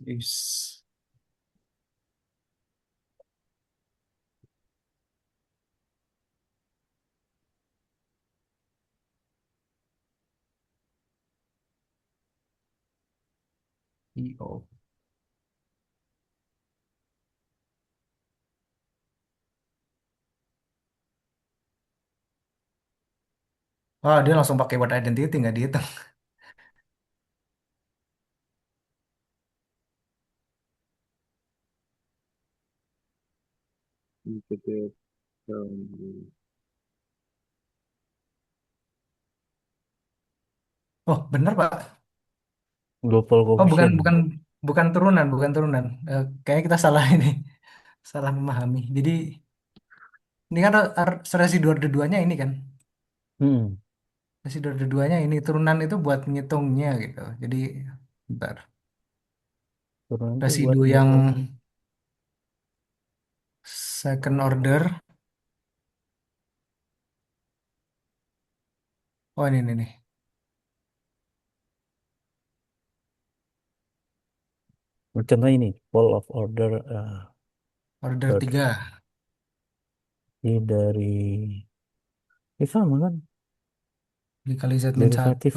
Speaker 2: Is IO. Wah, dia langsung pakai word identity nggak dihitung.
Speaker 3: Gitu. Hmm.
Speaker 2: Oh, benar, Pak.
Speaker 1: Global
Speaker 2: Oh, bukan
Speaker 1: coefficient.
Speaker 2: bukan bukan turunan, bukan turunan. Kayaknya kita salah ini. Salah memahami. Jadi ini kan residu order 2-nya ini kan.
Speaker 1: Hmm.
Speaker 2: Residu order 2-nya ini turunan itu buat ngitungnya gitu. Jadi bentar.
Speaker 1: Turunan itu buat
Speaker 2: Residu yang
Speaker 1: ngitung.
Speaker 2: second order. Oh, ini nih.
Speaker 1: Contoh ini, Pole of order
Speaker 2: Order
Speaker 1: third.
Speaker 2: 3.
Speaker 1: Ini dari, ini sama kan?
Speaker 2: Dikali Z min 1.
Speaker 1: Derivatif.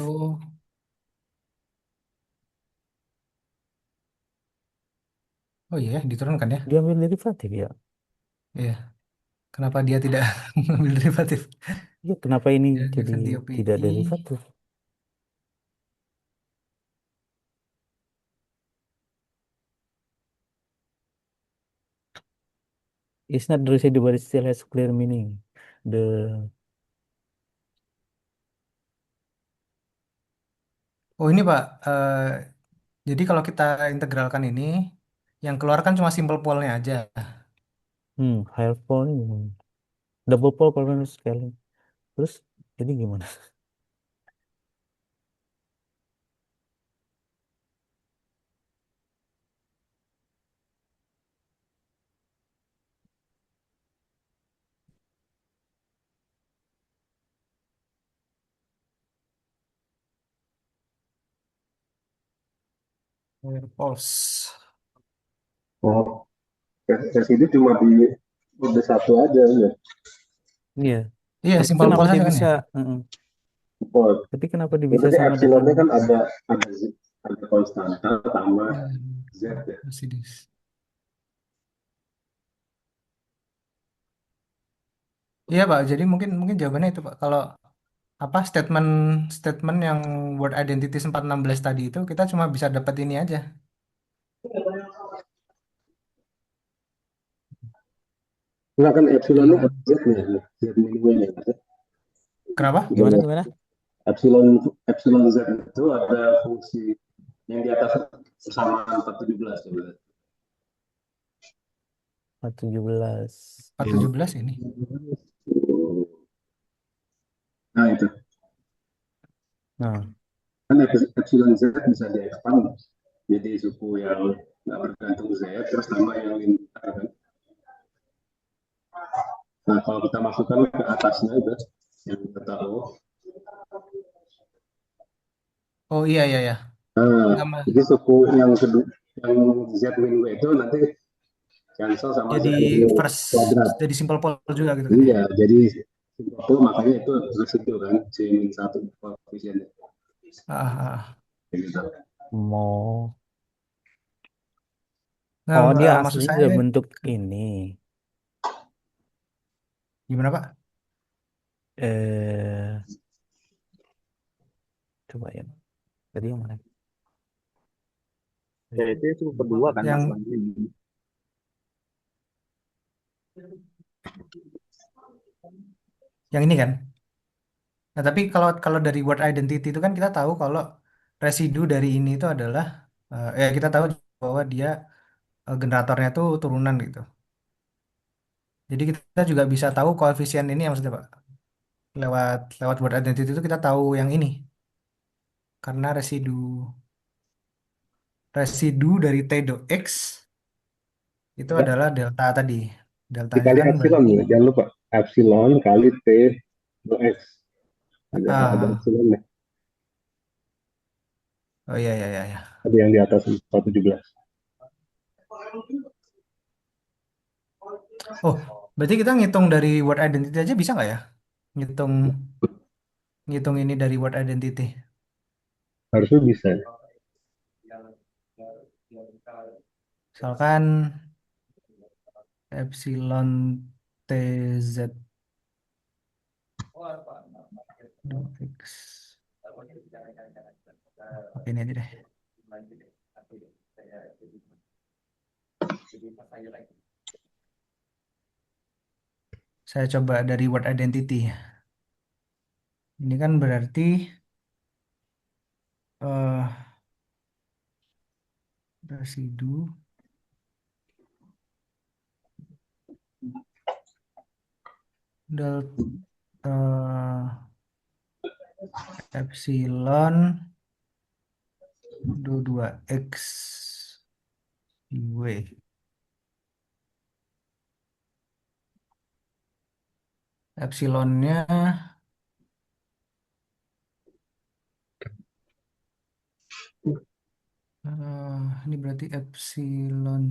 Speaker 2: Oh iya, diturunkan ya.
Speaker 1: Diambil derivatif ya.
Speaker 2: Iya. Kenapa dia tidak mengambil derivatif?
Speaker 1: Ya, kenapa ini
Speaker 2: Ya,
Speaker 1: jadi
Speaker 2: ganti
Speaker 1: tidak
Speaker 2: OPI.
Speaker 1: derivatif? It's not the residue, but it still has clear meaning. The
Speaker 2: Oh ini Pak, jadi kalau kita integralkan ini, yang keluar kan cuma simple pole-nya aja.
Speaker 1: higher pole ini, double pole coordinate scaling. Terus jadi gimana?
Speaker 2: Pulse.
Speaker 3: Oh, residu cuma di mode satu aja ya.
Speaker 1: Iya.
Speaker 2: Iya,
Speaker 1: Tapi
Speaker 2: simple
Speaker 1: kenapa
Speaker 2: pulse
Speaker 1: dia
Speaker 2: aja kan
Speaker 1: bisa?
Speaker 2: ya?
Speaker 3: Oh,
Speaker 1: Tapi kenapa dia bisa
Speaker 3: berarti
Speaker 1: sama dengan?
Speaker 3: epsilonnya kan ada ada konstanta sama z ya.
Speaker 2: Mercedes. Iya Pak, jadi mungkin mungkin jawabannya itu Pak. Kalau apa statement statement yang word identity 416 tadi itu kita cuma bisa dapat ini aja.
Speaker 3: Enggak kan epsilonnya
Speaker 2: Di
Speaker 3: z nya, z minimumnya.
Speaker 2: kenapa?
Speaker 1: Gimana gimana?
Speaker 3: Epsilon epsilon z itu ada fungsi yang di atas persamaan 417 coba.
Speaker 1: 17.
Speaker 2: 417 ini.
Speaker 3: Nah itu
Speaker 1: Nah,
Speaker 3: kan epsilon z bisa diekspand jadi suku yang nggak bergantung z terus tambah yang lintah kan. Nah kalau kita masukkan ke atasnya itu yang kita tahu,
Speaker 2: Oh iya iya ya.
Speaker 3: nah
Speaker 2: Nggak mah.
Speaker 3: jadi suku yang kedua yang z min w itu nanti cancel sama z
Speaker 2: Jadi
Speaker 3: min w
Speaker 2: first
Speaker 3: kuadrat.
Speaker 2: jadi simple pole juga gitu kan ya.
Speaker 3: Iya, jadi itu makanya itu residu kan c min satu koefisiennya.
Speaker 2: Ah, ah, ah.
Speaker 3: Gitu.
Speaker 1: mau.
Speaker 2: Nah,
Speaker 1: Oh, dia
Speaker 2: maksud
Speaker 1: aslinya
Speaker 2: saya
Speaker 1: sudah
Speaker 2: nih,
Speaker 1: bentuk ini.
Speaker 2: gimana Pak?
Speaker 1: Eh, Coba ya. Tadi yang mana?
Speaker 3: Ya itu suku kedua kan
Speaker 2: Yang
Speaker 3: masalahnya ini.
Speaker 2: yang ini kan. Nah, tapi kalau kalau dari word identity itu kan kita tahu kalau residu dari ini itu adalah ya kita tahu bahwa dia generatornya tuh turunan gitu. Jadi kita juga bisa tahu koefisien ini yang maksudnya Pak. Lewat lewat word identity itu kita tahu yang ini karena residu dari T do X itu
Speaker 3: Ya,
Speaker 2: adalah delta tadi. Deltanya
Speaker 3: dikali
Speaker 2: kan
Speaker 3: epsilon
Speaker 2: berarti
Speaker 3: ya, jangan lupa epsilon kali t dua x ada
Speaker 2: ah
Speaker 3: epsilon nih,
Speaker 2: oh iya iya iya iya.
Speaker 3: ada yang di atas 417.
Speaker 2: Oh, berarti kita ngitung dari word identity aja bisa nggak ya? Ngitung ngitung ini dari word identity.
Speaker 3: Harusnya bisa.
Speaker 2: Misalkan epsilon TZ dot X. Oke, ini aja deh. Saya coba dari word identity. Ini kan berarti eh residu del epsilon dua x w. Epsilonnya ini berarti epsilon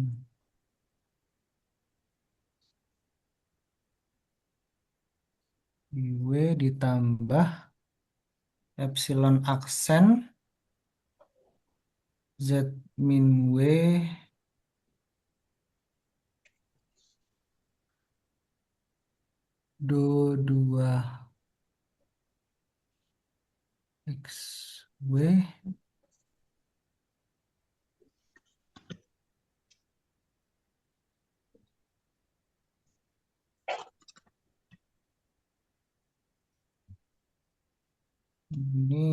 Speaker 2: w ditambah epsilon aksen z min w do 2 x w. Ini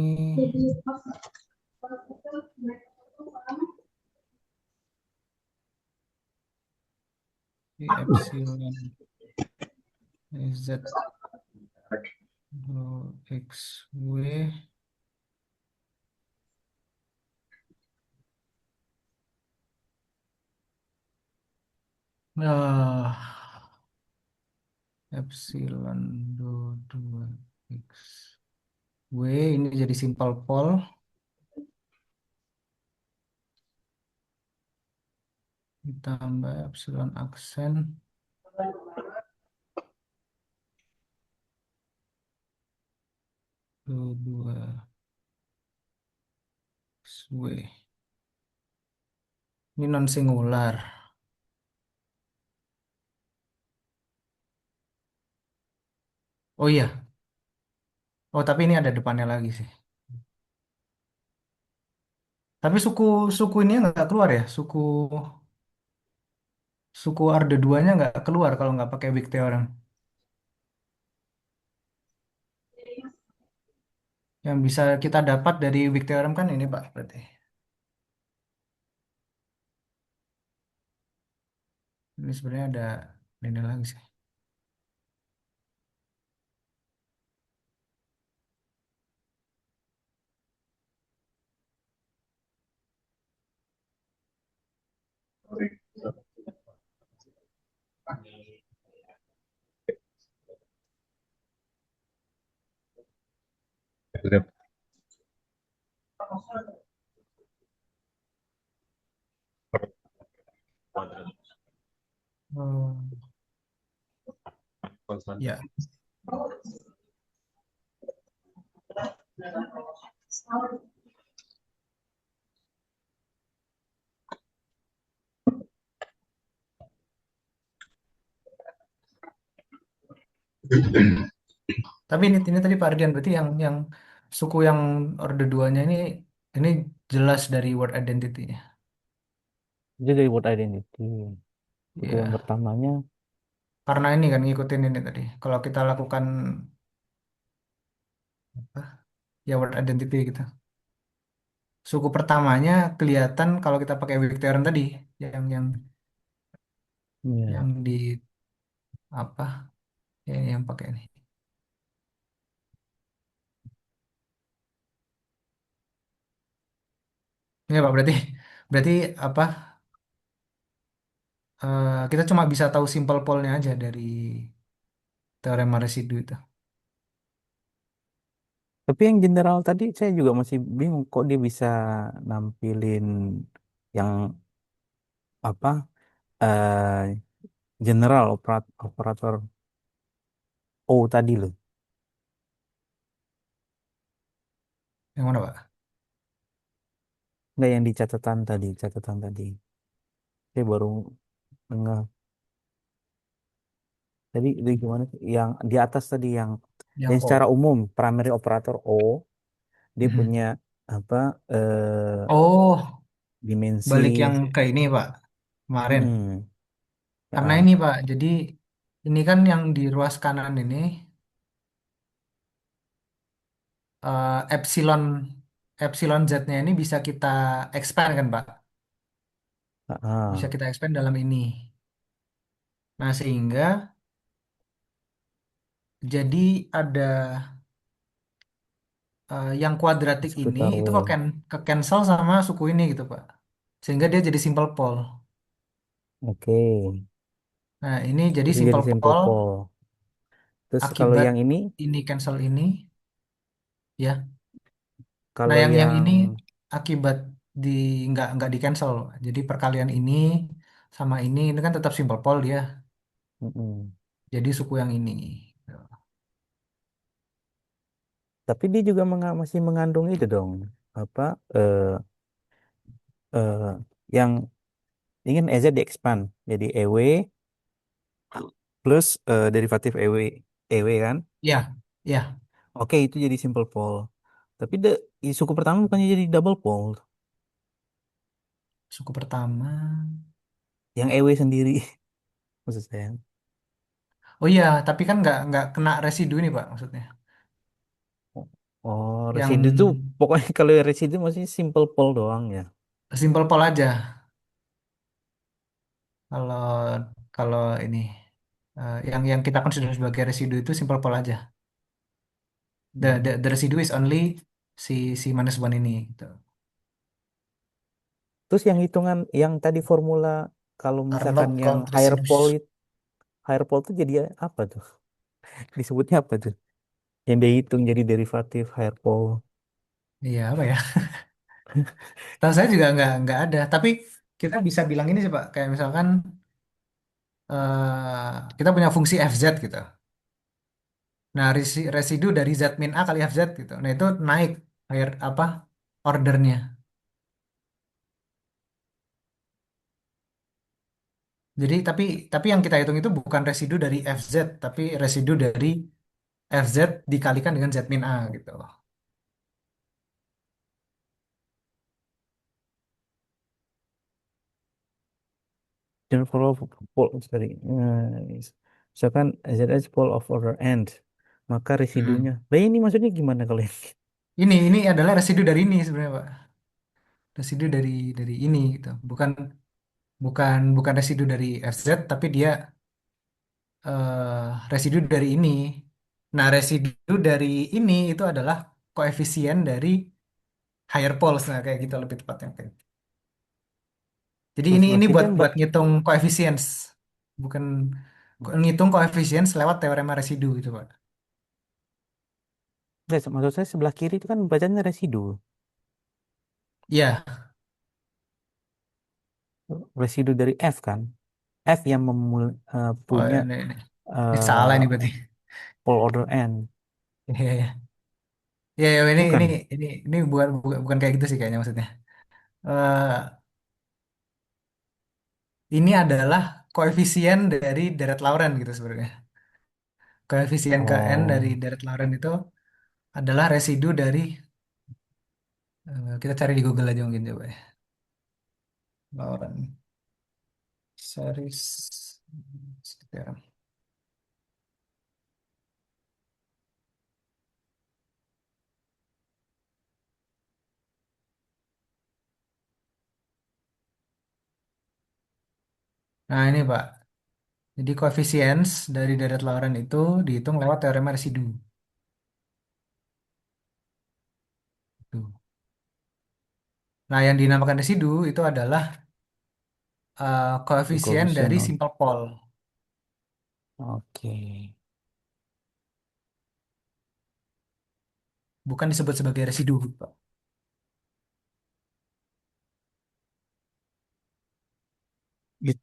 Speaker 2: epsilon z do x w. Nah, epsilon do 2 x w ini jadi simple pol ditambah epsilon aksen do 2 x w. Ini non singular. Oh iya. Oh tapi ini ada depannya lagi sih. Tapi suku suku ini nggak keluar ya. Suku Arda 2-nya nggak keluar kalau nggak pakai weak theorem. Yang bisa kita dapat dari weak theorem kan ini Pak berarti. Ini sebenarnya ada ini lagi sih. Oh, ya. Tapi ini tadi Pak Ardian berarti yang suku yang Orde 2-nya ini jelas dari word identity-nya.
Speaker 1: Jadi dari word identity. Suku yang
Speaker 2: Iya.
Speaker 1: pertamanya,
Speaker 2: Karena ini kan ngikutin ini tadi. Kalau kita lakukan apa? Ya word identity gitu. Suku pertamanya kelihatan kalau kita pakai weak theorem tadi, yang
Speaker 1: ya.
Speaker 2: yang di apa? Ya, yang pakai ini. Ya Pak, berarti berarti apa? Kita cuma bisa tahu simple pole-nya aja dari teorema residu itu.
Speaker 1: Tapi yang general tadi saya juga masih bingung kok dia bisa nampilin yang apa general operator O tadi loh.
Speaker 2: Yang mana Pak?
Speaker 1: Nggak yang di catatan tadi. Saya baru nggak. Jadi gimana sih? Yang di atas tadi yang
Speaker 2: Yang
Speaker 1: secara
Speaker 2: O.
Speaker 1: umum primary operator O dia
Speaker 2: Mhm.
Speaker 1: punya apa
Speaker 2: Oh,
Speaker 1: dimensi
Speaker 2: balik yang ke ini Pak kemarin.
Speaker 1: mm-mm,
Speaker 2: Karena
Speaker 1: ah,
Speaker 2: ini Pak, jadi Ini kan yang di ruas kanan ini epsilon epsilon z-nya ini bisa kita expand kan, Pak? Bisa
Speaker 1: Ah,
Speaker 2: kita expand dalam ini. Nah, sehingga jadi ada yang kuadratik ini
Speaker 1: seputar
Speaker 2: itu
Speaker 1: W.
Speaker 2: ke cancel sama suku ini gitu, Pak. Sehingga dia jadi simple pole.
Speaker 1: Oke,
Speaker 2: Nah, ini jadi
Speaker 1: itu jadi
Speaker 2: simple
Speaker 1: simple
Speaker 2: pole
Speaker 1: pole. Terus kalau
Speaker 2: akibat
Speaker 1: yang ini,
Speaker 2: ini cancel ini, ya. Nah,
Speaker 1: kalau
Speaker 2: yang
Speaker 1: yang
Speaker 2: ini akibat di nggak di cancel. Jadi perkalian ini sama ini kan tetap simple pole dia.
Speaker 1: mm-mm.
Speaker 2: Jadi suku yang ini.
Speaker 1: Tapi dia juga masih mengandung itu dong, apa eh, eh, yang ingin EZ di expand jadi EW plus derivatif EW kan?
Speaker 2: Ya, ya,
Speaker 1: Oke, itu jadi simple pole. Tapi suku pertama bukannya jadi double pole,
Speaker 2: suku pertama.
Speaker 1: yang EW sendiri maksud saya.
Speaker 2: Oh iya, tapi kan nggak kena residu ini Pak maksudnya.
Speaker 1: Oh, oh,
Speaker 2: Yang
Speaker 1: residu tuh pokoknya kalau residu masih simple pole doang ya.
Speaker 2: simple pole aja. Kalau kalau ini yang kita consider sebagai residu itu simple pole aja.
Speaker 1: Hmm.
Speaker 2: The residue is only si minus one ini gitu.
Speaker 1: Terus yang hitungan yang tadi formula kalau misalkan
Speaker 2: Carnot
Speaker 1: yang
Speaker 2: count residues.
Speaker 1: higher pole tuh jadi apa tuh? Disebutnya apa tuh? Yang dia hitung jadi derivatif higher pole.
Speaker 2: Iya apa ya? Tahu saya juga nggak ada. Tapi kita bisa bilang ini sih Pak. Kayak misalkan kita punya fungsi fz gitu. Nah residu dari z min a kali fz gitu. Nah itu naik higher apa ordernya. Jadi tapi yang kita hitung itu bukan residu dari fz, tapi residu dari fz dikalikan dengan z min a gitu.
Speaker 1: Dan pole of pole, sorry. Misalkan ZS pole of order end, maka residunya.
Speaker 2: Hmm.
Speaker 1: Lah ini maksudnya gimana kalau yang
Speaker 2: Ini adalah residu dari ini sebenarnya Pak. Residu dari ini gitu. Bukan bukan bukan residu dari fz, tapi dia residu dari ini. Nah, residu dari ini itu adalah koefisien dari higher poles. Nah, kayak gitu lebih tepatnya. Jadi
Speaker 1: Mas
Speaker 2: ini
Speaker 1: Masih
Speaker 2: buat
Speaker 1: kan
Speaker 2: buat ngitung coefficients, bukan ngitung coefficients lewat teorema residu gitu, Pak.
Speaker 1: maksud saya sebelah kiri itu kan bacanya residu.
Speaker 2: Iya,
Speaker 1: Residu dari F kan. F yang
Speaker 2: oh
Speaker 1: punya
Speaker 2: ini salah
Speaker 1: eh
Speaker 2: ini berarti.
Speaker 1: pole order end.
Speaker 2: Iya, iya. Iya, iya,
Speaker 1: Bukan.
Speaker 2: ini bukan kayak gitu sih kayaknya maksudnya. Eh ini adalah koefisien dari deret Lorentz gitu sebenarnya. Koefisien ke n dari
Speaker 1: Oh,
Speaker 2: deret Lorentz itu adalah residu dari kita cari di Google aja mungkin coba ya. Lorentz series. Nah, ini Pak. Jadi koefisiens dari deret Lorentz itu dihitung lewat teorema residu. Tuh. Nah, yang dinamakan residu itu adalah
Speaker 1: the
Speaker 2: koefisien
Speaker 1: coefficient
Speaker 2: dari
Speaker 1: of.
Speaker 2: simple pole,
Speaker 1: Oke.
Speaker 2: bukan disebut sebagai residu, Pak.
Speaker 1: Gitu.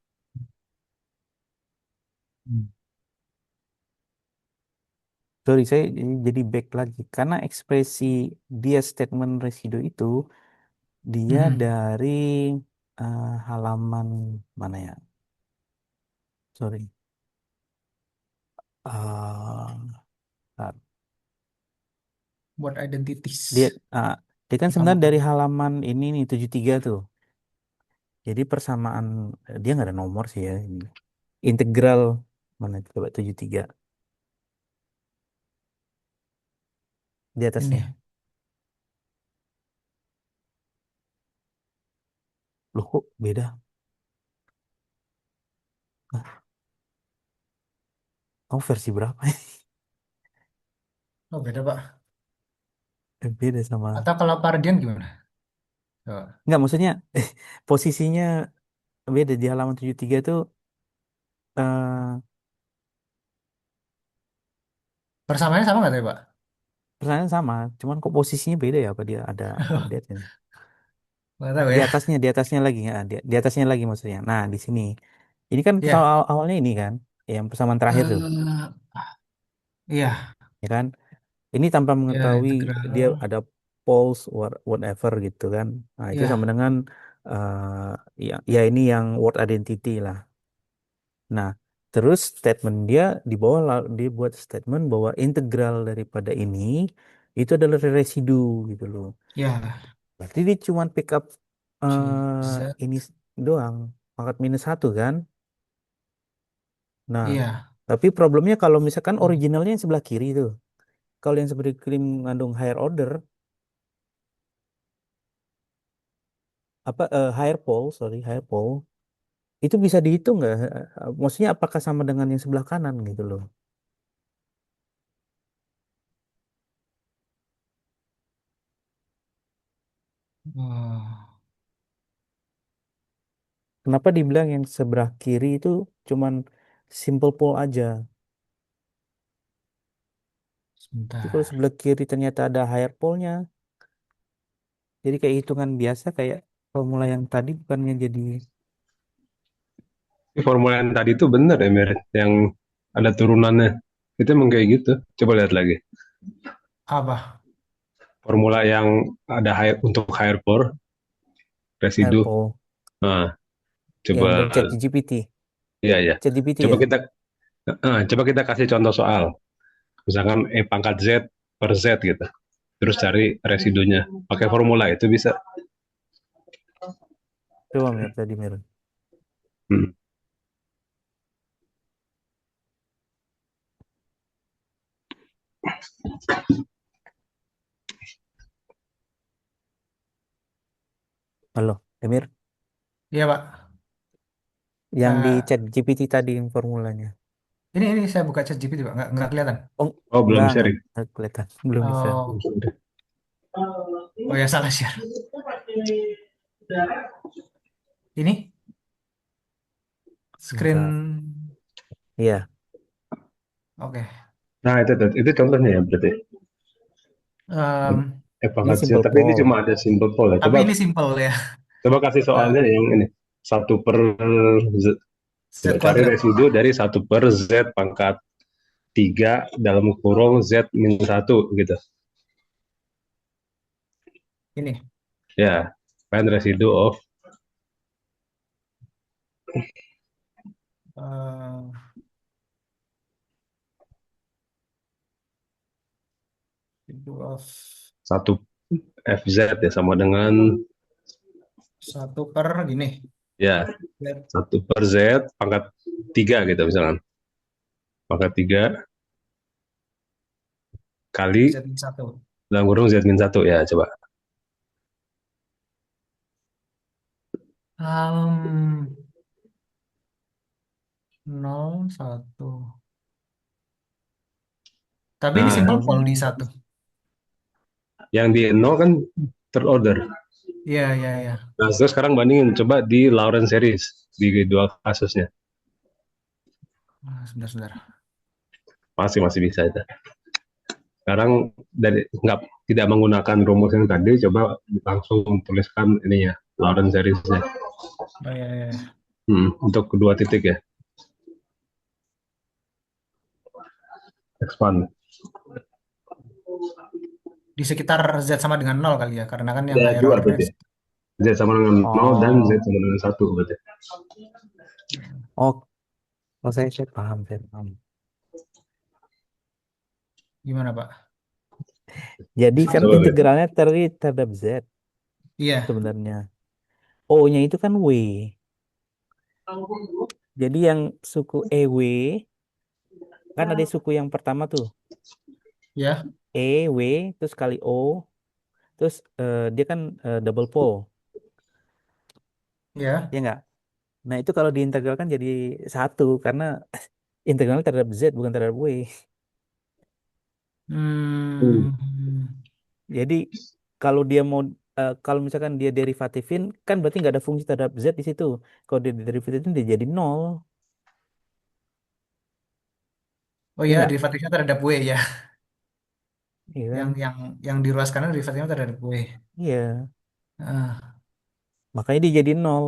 Speaker 1: Hmm. Sorry, saya jadi back lagi karena ekspresi dia statement residu itu dia
Speaker 2: Mhm.
Speaker 1: dari halaman mana ya? Sorry. Ah, bentar.
Speaker 2: Buat
Speaker 1: dia
Speaker 2: identities
Speaker 1: ah, dia kan sebenarnya dari
Speaker 2: utama.
Speaker 1: halaman ini nih 73 tuh. Jadi persamaan dia nggak ada nomor sih ya. Ini. Integral. Mana coba 73 di
Speaker 2: Ini.
Speaker 1: atasnya. Loh kok beda? Nah, kamu versi berapa?
Speaker 2: Oh, beda, Pak.
Speaker 1: Beda sama.
Speaker 2: Atau kalau Pardian gimana? Coba.
Speaker 1: Enggak, maksudnya posisinya beda di halaman 73 itu eh
Speaker 2: Persamaannya sama nggak tadi, Pak?
Speaker 1: pertanyaan sama, cuman kok posisinya beda ya apa dia ada update ini?
Speaker 2: Nggak tahu
Speaker 1: Di
Speaker 2: ya.
Speaker 1: atasnya, di atasnya lagi ya, di atasnya lagi maksudnya. Nah, di sini. Ini kan pesawat
Speaker 2: Iya.
Speaker 1: awalnya ini kan, yang persamaan terakhir tuh,
Speaker 2: Iya.
Speaker 1: ya kan? Ini tanpa
Speaker 2: Ya,
Speaker 1: mengetahui dia
Speaker 2: integral.
Speaker 1: ada pulse whatever gitu kan. Nah, itu sama
Speaker 2: Ya.
Speaker 1: dengan ya, ya ini yang word identity lah. Nah, terus statement dia di bawah dia buat statement bahwa integral daripada ini itu adalah residu gitu loh.
Speaker 2: Ya.
Speaker 1: Berarti dia cuma pick up
Speaker 2: GZ.
Speaker 1: ini doang, pangkat minus satu kan. Nah,
Speaker 2: Iya.
Speaker 1: tapi problemnya kalau misalkan originalnya yang sebelah kiri tuh. Kalau yang sebelah kiri mengandung higher order, apa higher pole, sorry, higher pole, itu bisa dihitung nggak? Maksudnya apakah sama dengan yang sebelah kanan gitu loh.
Speaker 2: Oh,
Speaker 1: Kenapa dibilang yang sebelah kiri itu cuman simple pole aja? Jadi kalau
Speaker 2: sebentar.
Speaker 1: sebelah kiri ternyata ada higher pole-nya, jadi kayak hitungan biasa kayak formula yang tadi bukannya jadi
Speaker 3: Ini formula yang tadi itu benar ya, Mer, yang ada turunannya. Itu emang kayak gitu. Coba lihat lagi.
Speaker 2: Apa?
Speaker 3: Formula yang ada untuk higher power,
Speaker 1: higher
Speaker 3: residu.
Speaker 1: pole
Speaker 3: Nah,
Speaker 1: yang
Speaker 3: coba,
Speaker 1: dari ChatGPT.
Speaker 3: ya ya.
Speaker 1: ChatGPT
Speaker 3: Coba
Speaker 1: ya?
Speaker 3: kita, coba kita kasih contoh soal. Misalkan pangkat Z per Z gitu. Terus cari residunya. Pakai formula itu bisa.
Speaker 1: Coba Mir tadi Mir.
Speaker 3: Hmm.
Speaker 1: Halo, Emir.
Speaker 2: Iya, Pak.
Speaker 1: Yang di
Speaker 2: Eh,
Speaker 1: ChatGPT tadi yang formulanya.
Speaker 2: ini saya buka chat GPT, Pak. Nggak kelihatan.
Speaker 1: Oh,
Speaker 3: Oh, belum sharing.
Speaker 1: enggak kelihatan. Belum bisa.
Speaker 2: Oh, oh ya, salah share. Ini
Speaker 1: Bentar.
Speaker 2: screen.
Speaker 1: Iya,
Speaker 2: Oke.
Speaker 3: Nah, itu contohnya ya berarti.
Speaker 2: Em,
Speaker 1: ini
Speaker 3: Pangkat Z.
Speaker 1: simple
Speaker 3: Tapi ini
Speaker 1: poll.
Speaker 3: cuma ada simple poll ya.
Speaker 2: tapi
Speaker 3: Coba
Speaker 2: ini simple ya.
Speaker 3: coba kasih
Speaker 2: Eh,
Speaker 3: soalnya yang ini. Satu per Z. Coba
Speaker 2: Z
Speaker 3: cari
Speaker 2: kuadrat.
Speaker 3: residu dari satu per Z pangkat 3 dalam kurung Z min satu gitu.
Speaker 2: Ini.
Speaker 3: Ya, find residu of
Speaker 2: eh, itu of
Speaker 3: satu FZ ya sama dengan
Speaker 2: satu per gini.
Speaker 3: ya
Speaker 2: Z,
Speaker 3: satu per Z pangkat 3 gitu misalkan. Pangkat 3 kali
Speaker 2: Z min satu.
Speaker 3: dalam kurung Z min satu ya coba.
Speaker 2: Um, 01. Tapi ini
Speaker 3: Nah,
Speaker 2: simple poll di
Speaker 1: Oh,
Speaker 2: satu.
Speaker 3: yang di 0 kan third order.
Speaker 2: Iya, iya, iya.
Speaker 3: Nah, terus sekarang bandingin coba di Lawrence series di dua kasusnya.
Speaker 2: Sebentar, sebentar.
Speaker 3: Masih masih bisa itu. Sekarang dari nggak tidak menggunakan rumus yang tadi, coba langsung tuliskan ininya Lawrence seriesnya.
Speaker 2: Oh, iya, iya, iya.
Speaker 3: Untuk kedua titik ya, expand.
Speaker 2: Di sekitar Z sama dengan nol kali ya, karena kan yang
Speaker 3: Ada
Speaker 2: higher
Speaker 3: dua
Speaker 2: order.
Speaker 3: berarti. Z sama dengan 0 dan Z
Speaker 1: oh,
Speaker 3: sama dengan satu berarti.
Speaker 1: oh, oh, saya paham, saya paham.
Speaker 2: Gimana, Pak?
Speaker 1: Jadi kan
Speaker 3: Coba lihat.
Speaker 1: integralnya terdiri terhadap Z
Speaker 2: Iya,
Speaker 1: sebenarnya. O-nya itu kan W. Jadi yang suku EW kan ada suku yang pertama tuh
Speaker 2: Ya,
Speaker 1: E, W, terus kali O, terus dia kan double pole,
Speaker 2: ya.
Speaker 1: ya nggak? Nah itu kalau diintegralkan jadi satu karena integralnya terhadap Z bukan terhadap W.
Speaker 3: Hmm.
Speaker 2: Hmm.
Speaker 1: Jadi kalau dia mau kalau misalkan dia derivatifin kan berarti nggak ada fungsi terhadap Z di situ. Kalau dia derivatifin dia jadi nol,
Speaker 2: Oh
Speaker 1: ya
Speaker 2: ya,
Speaker 1: nggak?
Speaker 2: derivatifnya terhadap W ya.
Speaker 1: Iya
Speaker 2: Yang
Speaker 1: kan?
Speaker 2: yang yang diruaskan derivatifnya terhadap W.
Speaker 1: Iya.
Speaker 2: Ah,
Speaker 1: Makanya dia jadi nol.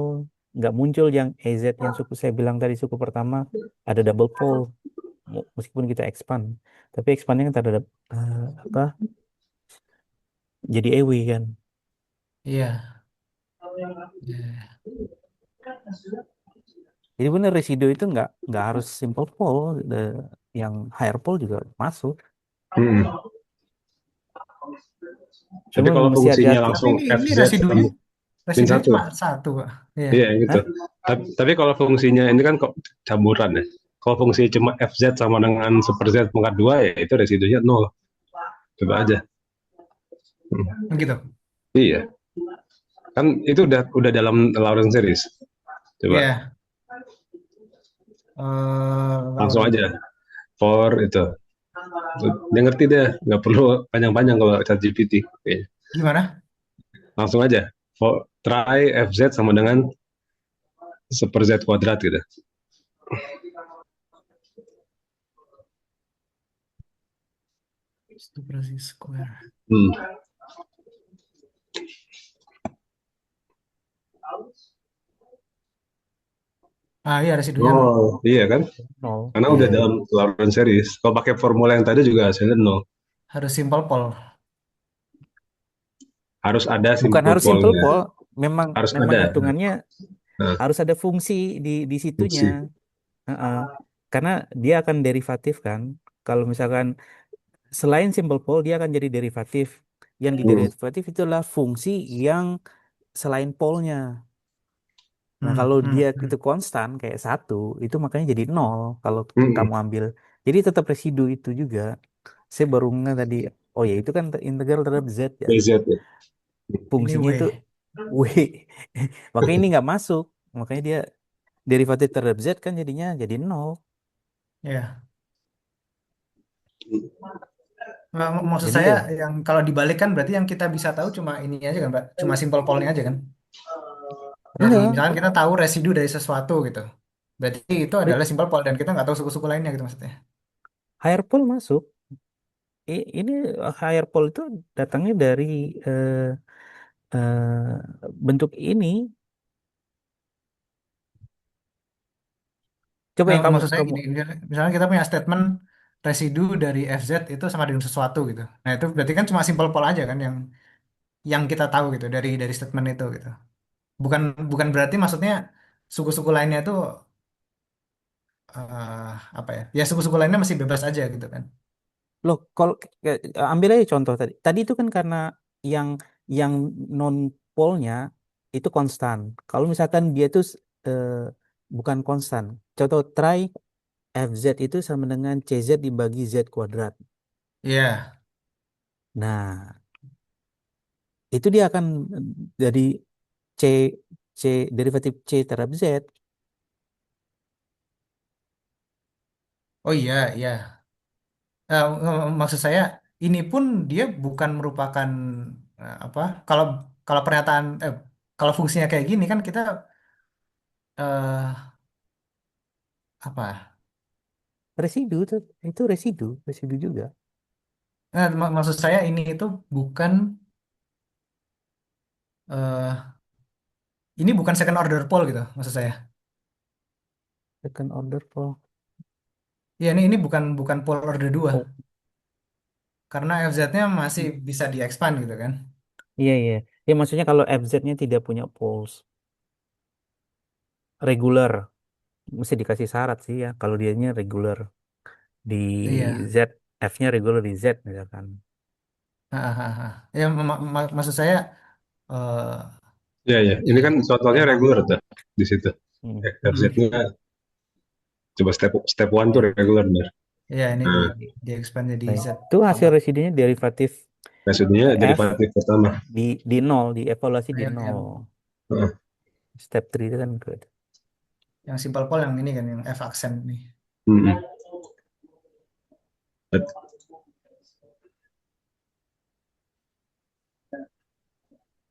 Speaker 1: Nggak muncul yang EZ yang suku saya bilang tadi suku pertama ada double pole meskipun kita expand. Tapi expandnya kan terhadap apa? Jadi EW kan.
Speaker 2: iya. Iya.
Speaker 1: Jadi bener residu itu nggak harus simple pole, yang higher pole juga masuk.
Speaker 3: Hmm. Tapi
Speaker 1: Cuman
Speaker 3: kalau
Speaker 1: mesti
Speaker 3: fungsinya
Speaker 1: hati-hati.
Speaker 2: Tapi
Speaker 3: langsung
Speaker 2: ini
Speaker 3: FZ
Speaker 2: residunya
Speaker 3: sama min
Speaker 2: residunya
Speaker 3: satu,
Speaker 2: cuma satu, Pak. Iya.
Speaker 3: iya yang gitu.
Speaker 1: Hah?
Speaker 3: Tapi kalau fungsinya ini kan kok campuran ya. Kalau fungsi cuma FZ sama dengan super Z pangkat 2 ya itu residunya nol. Coba aja. Hmm.
Speaker 2: Begitu.
Speaker 3: Iya, kan itu udah dalam Lorentz series. Coba
Speaker 2: Iya.
Speaker 3: langsung
Speaker 2: Lawrence.
Speaker 3: aja for itu. Dia ngerti deh, nggak perlu panjang-panjang kalau ChatGPT. Oke.
Speaker 2: Gimana?
Speaker 3: Langsung aja. For, try FZ sama dengan super Z kuadrat gitu.
Speaker 2: Super Z square.
Speaker 3: Hmm.
Speaker 2: Ah, iya residunya nol.
Speaker 3: Oh, iya kan?
Speaker 1: Nol.
Speaker 3: Karena
Speaker 1: Iya,
Speaker 3: udah
Speaker 1: iya.
Speaker 3: dalam Lorentz series. Kalau pakai formula yang tadi juga hasilnya nol.
Speaker 2: Harus simple pol.
Speaker 3: Harus ada
Speaker 1: Bukan
Speaker 3: simple
Speaker 1: harus simple
Speaker 3: pole-nya.
Speaker 1: pol, memang
Speaker 3: Harus
Speaker 1: memang
Speaker 3: ada.
Speaker 1: hitungannya
Speaker 3: Nah,
Speaker 1: harus ada fungsi di situnya.
Speaker 3: fungsi.
Speaker 1: Heeh. Karena dia akan derivatif kan. Kalau misalkan selain simple pole dia akan jadi derivatif. Yang di
Speaker 3: Hmm.
Speaker 1: derivatif itulah fungsi yang selain polnya. Nah,
Speaker 2: Hmm,
Speaker 1: kalau
Speaker 2: hmm,
Speaker 1: dia
Speaker 2: hmm.
Speaker 1: itu konstan kayak satu, itu makanya jadi nol kalau
Speaker 3: Hmm.
Speaker 1: kamu ambil. Jadi tetap residu itu juga. Saya baru nggak tadi, oh ya itu kan integral terhadap Z ya.
Speaker 3: BZ ya.
Speaker 1: Fungsinya
Speaker 2: Ini
Speaker 1: itu
Speaker 2: W.
Speaker 1: W. Makanya ini nggak masuk. Makanya dia derivatif terhadap Z kan jadinya jadi nol.
Speaker 2: Ya. Nah, maksud
Speaker 1: Jadi
Speaker 2: saya
Speaker 1: ya
Speaker 2: yang kalau dibalik kan berarti yang kita bisa tahu cuma ini aja kan, Pak. Cuma simple polnya aja kan. Dari
Speaker 1: enggak.
Speaker 2: misalkan kita tahu residu dari sesuatu gitu. Berarti itu adalah simple pol dan kita nggak tahu suku-suku lainnya gitu maksudnya.
Speaker 1: Higher pole masuk. Ini higher pole itu datangnya dari eh, bentuk ini. Coba
Speaker 2: Nah,
Speaker 1: yang kamu
Speaker 2: maksud saya
Speaker 1: kamu
Speaker 2: gini, misalnya kita punya statement residu dari FZ itu sama dengan sesuatu gitu. Nah, itu berarti kan cuma simple pol aja kan yang kita tahu gitu dari statement itu gitu. Bukan bukan berarti maksudnya suku-suku lainnya itu eh, apa ya? Ya suku-suku lainnya masih bebas aja gitu kan.
Speaker 1: loh kalau ambil aja contoh tadi. Tadi itu kan karena yang yang non polnya itu konstan. Kalau misalkan dia itu eh, bukan konstan. Contoh try FZ itu sama dengan CZ dibagi Z kuadrat.
Speaker 2: Iya.
Speaker 1: Nah, itu dia akan dari C C derivatif C terhadap Z.
Speaker 2: Oh iya, iya. Maksud saya ini pun dia bukan merupakan apa? Kalau kalau pernyataan kalau fungsinya kayak gini kan kita eh apa?
Speaker 1: Residu itu residu juga.
Speaker 2: Maksud saya ini itu bukan eh ini bukan second order pole gitu maksud saya.
Speaker 1: Second order Paul.
Speaker 2: Ya ini bukan bukan pole order 2
Speaker 1: Oh,
Speaker 2: karena FZ-nya masih bisa di-expand gitu kan.
Speaker 1: iya iya. Ya maksudnya kalau FZ-nya tidak punya poles regular, mesti dikasih syarat sih ya. Kalau dianya regular di
Speaker 2: Iya.
Speaker 1: Z, F-nya regular di Z misalkan.
Speaker 2: Hahaha. Ya maksud saya eh
Speaker 3: Iya, iya. Ini
Speaker 2: ya
Speaker 3: kan contohnya
Speaker 2: emang
Speaker 3: regular tuh di situ.
Speaker 1: Hmm.
Speaker 2: mm,
Speaker 3: FZ-nya coba step step one tuh
Speaker 1: Ya.
Speaker 3: regular benar.
Speaker 2: Ya, ini
Speaker 3: Nah,
Speaker 2: di expand jadi
Speaker 1: Baik.
Speaker 2: Z
Speaker 1: Itu hasil
Speaker 2: apa?
Speaker 1: residunya derivatif
Speaker 3: residunya
Speaker 1: F
Speaker 3: derivatif pertama.
Speaker 1: di nol, di evaluasi di
Speaker 2: Yang
Speaker 1: nol.
Speaker 3: Heeh.
Speaker 1: Step 3 itu kan good.
Speaker 2: yang simple Paul yang ini kan yang F aksen nih.
Speaker 3: Hmm.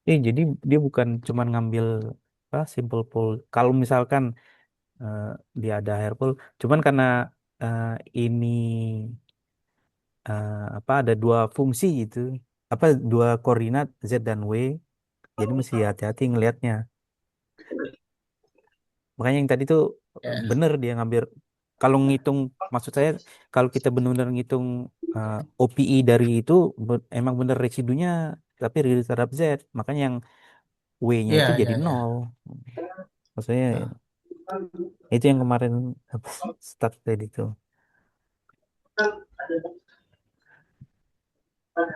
Speaker 1: Jadi dia bukan cuman ngambil apa simple pool. Kalau misalkan eh, dia ada higher pool, cuman karena eh, ini apa ada dua fungsi gitu, apa dua koordinat Z dan W, jadi mesti hati-hati ngelihatnya. Makanya yang tadi tuh
Speaker 2: Ya.
Speaker 1: bener dia ngambil kalau ngitung maksud saya kalau kita benar-benar ngitung OPI dari itu emang bener residunya tapi rilis terhadap Z. Makanya yang W-nya
Speaker 2: Iya,
Speaker 1: itu
Speaker 2: iya,
Speaker 1: jadi
Speaker 2: iya.
Speaker 1: nol. Maksudnya
Speaker 2: Nah,
Speaker 1: itu yang kemarin apa, start tadi tuh.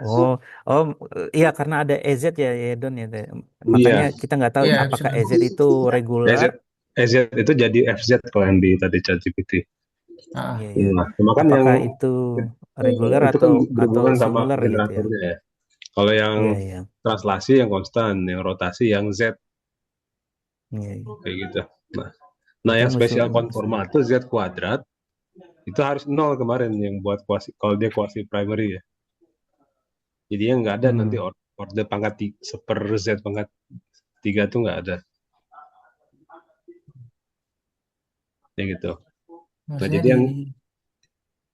Speaker 1: Oh, oh, iya karena ada EZ ya, ya Don ya. Makanya
Speaker 3: Iya,
Speaker 1: kita nggak tahu
Speaker 2: iya
Speaker 1: apakah
Speaker 2: epsilon.
Speaker 1: EZ itu
Speaker 3: EZ,
Speaker 1: regular.
Speaker 3: EZ itu jadi FZ kalau yang di tadi ChatGPT.
Speaker 1: Iya,
Speaker 2: Ah,
Speaker 1: iya.
Speaker 3: Nah, cuma kan yang
Speaker 1: Apakah itu regular
Speaker 3: itu kan
Speaker 1: atau
Speaker 3: berhubungan sama
Speaker 1: singular gitu ya?
Speaker 3: generatornya ya. Kalau yang
Speaker 1: Iya, iya.
Speaker 3: translasi yang konstan, yang rotasi yang Z
Speaker 1: Iya, iya.
Speaker 3: kayak gitu. Nah, nah
Speaker 1: Itu
Speaker 3: yang
Speaker 1: musuh.
Speaker 3: spesial konformal itu Z kuadrat itu harus nol kemarin yang buat kuasi kalau dia kuasi primary ya. Jadinya nggak ada nanti
Speaker 1: Hmm.
Speaker 3: order pangkat seper Z pangkat 3 tuh nggak ada. Ya gitu. Nah,
Speaker 2: maksudnya
Speaker 3: jadi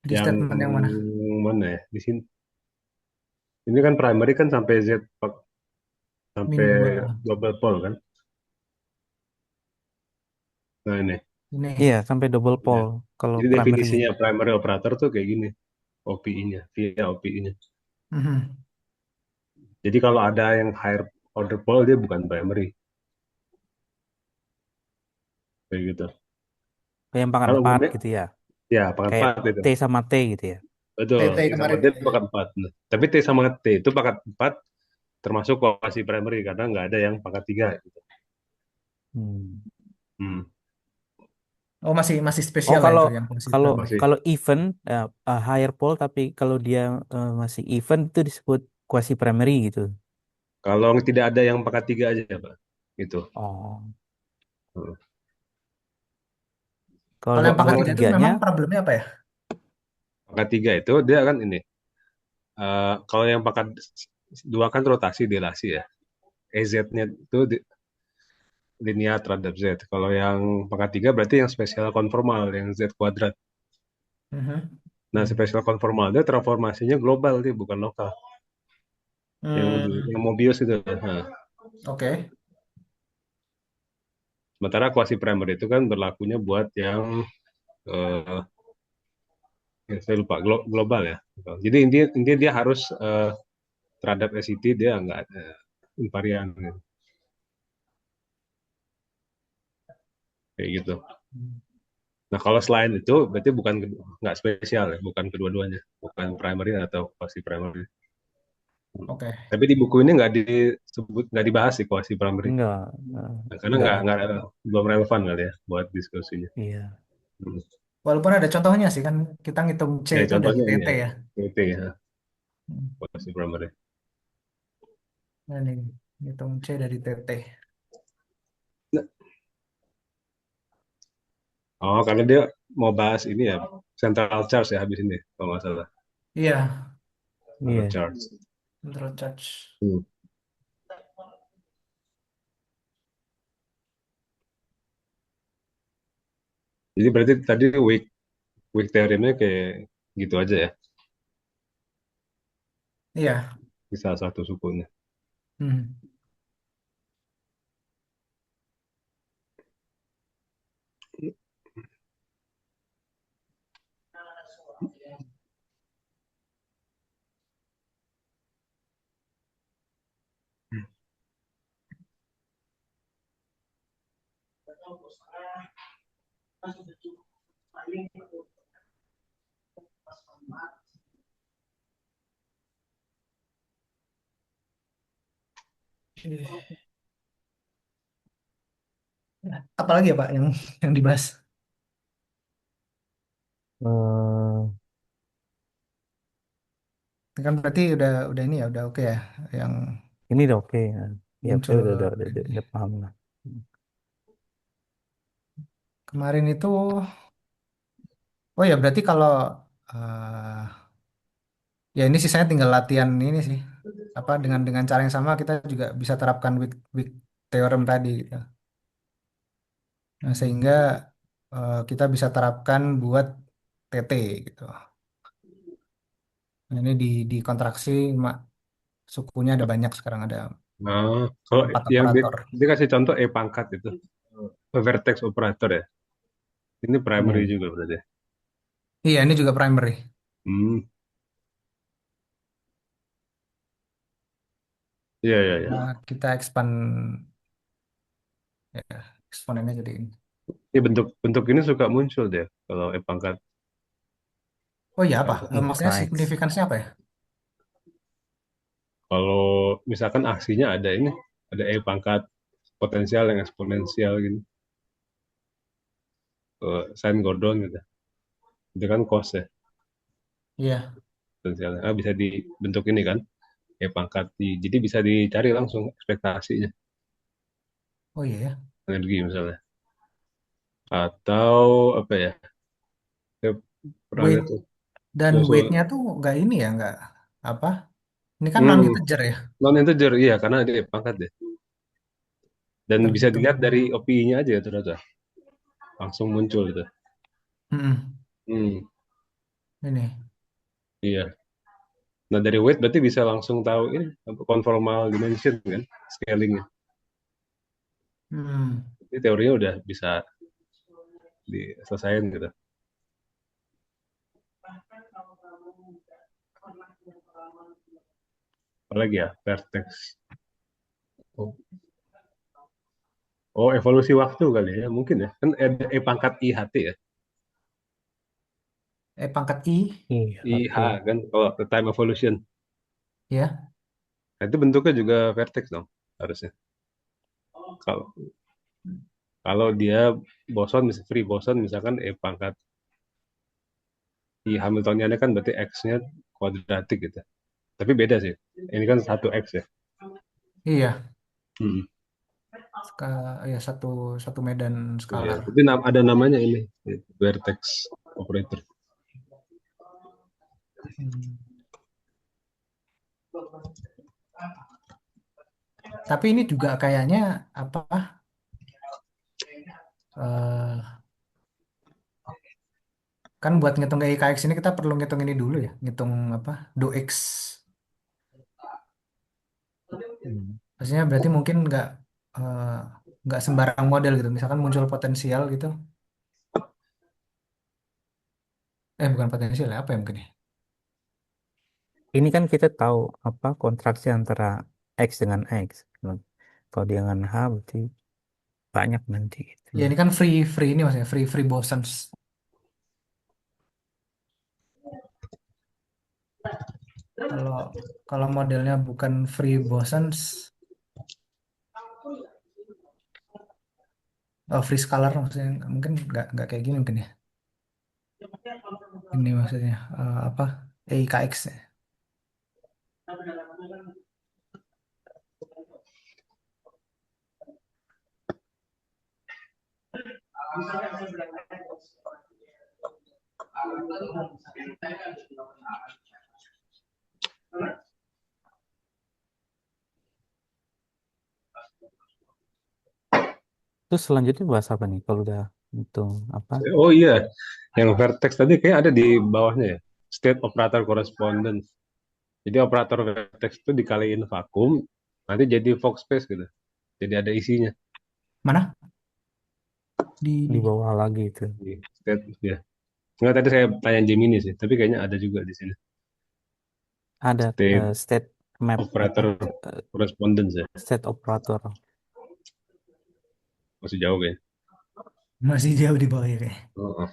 Speaker 2: di
Speaker 3: yang
Speaker 2: statement yang mana?
Speaker 3: mana ya? Di sini ini kan primary kan sampai Z
Speaker 2: Min
Speaker 3: sampai
Speaker 2: dua.
Speaker 3: double pole kan. Nah, ini.
Speaker 1: Iya,
Speaker 2: Ini.
Speaker 1: sampai double
Speaker 3: Ya.
Speaker 1: pole kalau
Speaker 3: Jadi
Speaker 1: primernya.
Speaker 3: definisinya primary operator tuh kayak gini, OPI-nya, via OPI-nya.
Speaker 2: Mhm.
Speaker 3: Jadi kalau ada yang higher order pole dia bukan primary, kayak gitu.
Speaker 1: Yang pangkat
Speaker 3: Kalau
Speaker 1: 4
Speaker 3: umumnya
Speaker 1: gitu ya.
Speaker 3: ya pangkat
Speaker 1: Kayak
Speaker 3: 4 itu.
Speaker 1: T sama T gitu ya.
Speaker 3: Betul,
Speaker 2: TT
Speaker 3: T sama
Speaker 2: kemarin
Speaker 3: D
Speaker 2: ya.
Speaker 3: itu pangkat 4. Nah, tapi T sama T itu pangkat 4 termasuk kuasi primary karena nggak ada yang pangkat 3 gitu.
Speaker 1: Hmm.
Speaker 3: Hmm,
Speaker 2: Oh, masih masih
Speaker 1: Oh
Speaker 2: spesial lah
Speaker 1: kalau
Speaker 2: itu yang fungsi
Speaker 1: kalau
Speaker 2: primary.
Speaker 3: masih.
Speaker 1: kalau event higher pole tapi kalau dia masih event itu disebut quasi primary gitu.
Speaker 3: Kalau tidak ada yang pangkat 3 aja, Pak. Gitu.
Speaker 1: Oh,
Speaker 3: Hmm.
Speaker 2: Kalau
Speaker 1: kalau
Speaker 2: yang pangkat
Speaker 1: dua
Speaker 2: 3 itu
Speaker 1: tiganya,
Speaker 2: memang problemnya apa ya?
Speaker 3: Pangkat 3 itu dia kan ini. Kalau yang pangkat 2 kan rotasi dilasi ya. EZ-nya itu linear terhadap Z. Kalau yang pangkat 3 berarti yang spesial konformal, yang Z kuadrat.
Speaker 2: Mhm.
Speaker 3: Nah,
Speaker 2: Hmm.
Speaker 3: spesial konformal dia transformasinya global, dia bukan lokal. Yang
Speaker 2: Hmm,
Speaker 3: Mobius itu. Nah,
Speaker 2: oke.
Speaker 3: sementara quasi primer itu kan berlakunya buat eh, yang saya lupa global ya. Jadi intinya dia harus terhadap SCT dia nggak ada invarian gitu. Kayak gitu. Nah, kalau selain itu berarti bukan nggak spesial ya, bukan kedua-duanya, bukan primary atau quasi primary.
Speaker 2: Oke.
Speaker 3: Tapi di buku ini nggak disebut, nggak dibahas sih quasi primary.
Speaker 1: enggak,
Speaker 3: Nah, karena
Speaker 2: Enggak.
Speaker 3: nggak belum relevan kali ya buat diskusinya.
Speaker 1: iya,
Speaker 3: Hmm.
Speaker 2: Walaupun ada contohnya sih kan kita ngitung C
Speaker 3: Ya
Speaker 2: itu dari
Speaker 3: contohnya ini
Speaker 2: TT
Speaker 3: ya,
Speaker 2: ya.
Speaker 3: PT ya,
Speaker 2: Hmm.
Speaker 3: quasi primary.
Speaker 2: Nah, ini ngitung C dari TT.
Speaker 3: Nah, oh karena dia mau bahas ini ya central charge ya habis ini kalau nggak salah
Speaker 2: Iya,
Speaker 3: central
Speaker 1: iya.
Speaker 3: charge.
Speaker 2: control charge.
Speaker 3: Hmm. Jadi berarti tadi weak theoremnya kayak gitu aja ya
Speaker 2: Iya.
Speaker 3: di salah satu sukunya.
Speaker 2: Hmm. Apalagi ya Pak yang yang dibahas?
Speaker 1: Eh,
Speaker 2: Ini kan berarti udah ini ya, udah oke ya yang
Speaker 1: Ini udah oke ya. Ya, saya
Speaker 2: muncul
Speaker 1: udah paham lah.
Speaker 2: kemarin itu. Oh ya, berarti kalau eh, ya ini sih saya tinggal latihan ini sih. Apa dengan cara yang sama kita juga bisa terapkan weak theorem tadi gitu. Nah, sehingga kita bisa terapkan buat TT gitu. Nah, ini di kontraksi sukunya ada banyak sekarang, ada
Speaker 3: Nah, kalau
Speaker 2: 4 operator.
Speaker 3: dia kasih contoh pangkat itu, vertex operator ya. Ini primary
Speaker 1: Hmm.
Speaker 3: juga berarti.
Speaker 2: Iya, ini juga primary.
Speaker 3: Hmm, iya iya iya.
Speaker 2: Nah, kita expand ya, eksponennya jadi ini.
Speaker 3: Ini bentuk ini suka muncul deh kalau pangkat.
Speaker 2: Oh iya apa? Maksudnya
Speaker 1: IKX.
Speaker 2: signifikansinya apa ya?
Speaker 3: Kalau misalkan aksinya ada ini, ada pangkat potensial yang eksponensial gitu, sin Gordon gitu. Itu kan cos ya
Speaker 2: Iya.
Speaker 3: potensialnya. Ah, bisa dibentuk ini kan, pangkat jadi bisa dicari langsung ekspektasinya
Speaker 2: Oh iya ya.
Speaker 3: energi misalnya. Atau apa ya? Saya pernah
Speaker 2: Weight
Speaker 3: lihat tuh
Speaker 2: dan
Speaker 3: soal
Speaker 2: weightnya tuh nggak ini ya, nggak apa? Ini kan non
Speaker 3: hmm,
Speaker 2: integer ya,
Speaker 3: non integer iya karena dia pangkat deh. Dan bisa
Speaker 2: terhitung.
Speaker 3: dilihat dari OPI-nya aja ya ternyata langsung muncul itu.
Speaker 2: Mm-mm.
Speaker 3: Hmm,
Speaker 2: Ini.
Speaker 3: iya. Nah dari weight berarti bisa langsung tahu ini apa, conformal dimension kan, scalingnya.
Speaker 2: Hmm.
Speaker 3: Ini teorinya udah bisa diselesaikan gitu. Apalagi ya, vertex. Oh, oh, evolusi waktu kali ya, mungkin ya. Kan ada pangkat IHT ya.
Speaker 2: Pangkat I,
Speaker 3: IH
Speaker 1: IHT.
Speaker 3: kan kalau the time evolution.
Speaker 2: ya.
Speaker 3: Nah, itu bentuknya juga vertex dong harusnya. Kalau kalau dia boson, free boson misalkan pangkat di Hamiltoniannya kan berarti X-nya kuadratik gitu. Tapi beda sih. Ini kan satu X ya.
Speaker 2: Iya.
Speaker 3: Hmm.
Speaker 2: Ya satu satu medan
Speaker 3: Iya.
Speaker 2: skalar.
Speaker 3: Tapi ada namanya ini, vertex operator.
Speaker 2: Hmm. Tapi ini juga kayaknya apa? eh Kan buat ngitung EIKX ini kita perlu ngitung ini dulu ya, ngitung apa? Do X.
Speaker 1: Hmm.
Speaker 2: Maksudnya berarti mungkin eh, nggak sembarang model gitu. Misalkan muncul potensial gitu. Bukan potensial ya, apa ya mungkin ya?
Speaker 1: Ini kan kita tahu apa kontraksi antara X dengan X. Nah, kalau dia dengan H berarti banyak nanti gitu.
Speaker 2: Ya ini kan free free ini maksudnya free free bosons. Kalau kalau modelnya bukan free bosons, free scalar maksudnya mungkin nggak kayak gini mungkin ya. Ini maksudnya apa? EIKX. Ya.
Speaker 1: Terus selanjutnya bahas apa nih kalau udah hitung apa?
Speaker 3: Oh iya, yang vertex tadi kayak ada di bawahnya ya. State operator correspondence. Jadi operator vertex itu dikaliin vakum, nanti jadi Fock space gitu. Jadi ada isinya
Speaker 2: Mana?
Speaker 1: Di
Speaker 2: Di
Speaker 1: bawah lagi itu.
Speaker 3: di state ya. Enggak tadi saya tanya Gemini sih, tapi kayaknya ada juga di sini.
Speaker 1: Ada
Speaker 3: State
Speaker 1: state map apa?
Speaker 3: operator
Speaker 1: eh,
Speaker 3: correspondence ya.
Speaker 1: State operator.
Speaker 3: Masih jauh kayaknya.
Speaker 2: masih jauh di bawah ya kayak.
Speaker 3: Oh, oh.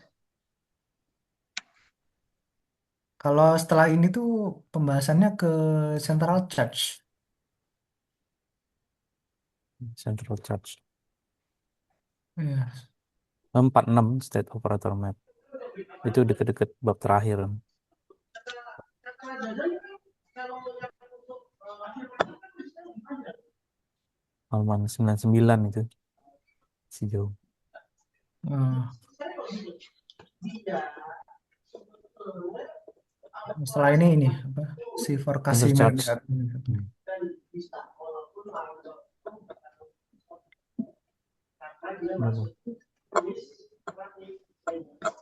Speaker 2: Kalau setelah ini tuh pembahasannya ke central charge.
Speaker 1: Central charge.
Speaker 2: Iya.
Speaker 1: 46 state operator map. Itu deket-deket bab terakhir. halaman 99 itu si jauh.
Speaker 2: Hmm. Setelah ini apa? Si
Speaker 1: Center
Speaker 2: Casimir
Speaker 1: charge.
Speaker 2: Darwin.
Speaker 1: Hmm. Berapa?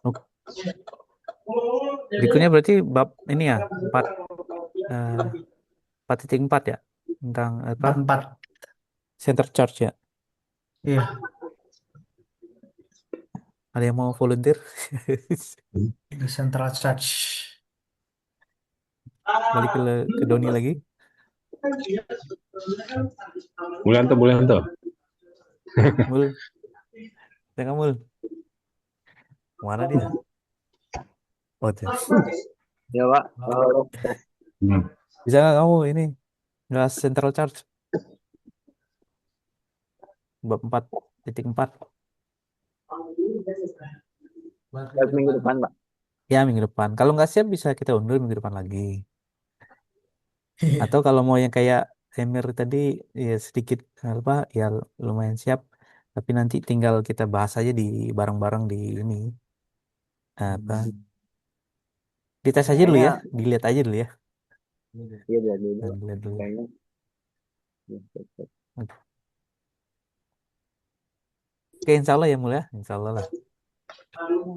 Speaker 1: Oh, berikutnya berarti bab ini ya 4 4.4 ya tentang apa
Speaker 2: 44.
Speaker 1: center charge ya.
Speaker 2: Iya,
Speaker 1: Ada yang mau volunteer?
Speaker 2: the central charge.
Speaker 1: Balik ke Doni lagi.
Speaker 3: Mulyanto, Mulyanto.
Speaker 1: Mul, tengah mul. Mana dia? Oh, tuh.
Speaker 4: Ya Pak.
Speaker 3: Hmm.
Speaker 1: Bisa nggak kamu ini jelas central charge bab 4.4?
Speaker 4: Buat minggu depan Pak.
Speaker 1: Ya minggu depan. Kalau nggak siap bisa kita undur minggu depan lagi. Atau kalau mau yang kayak Emir tadi ya sedikit apa ya lumayan siap. Tapi nanti tinggal kita bahas aja di bareng-bareng di ini apa dites aja dulu ya,
Speaker 4: Kayaknya
Speaker 1: dilihat aja dulu ya.
Speaker 4: iya biar dulu.
Speaker 1: Nah, dilihat dulu.
Speaker 4: Kayaknya ya, cek, cek.
Speaker 1: Oke, insya Allah ya mulia, insya Allah lah.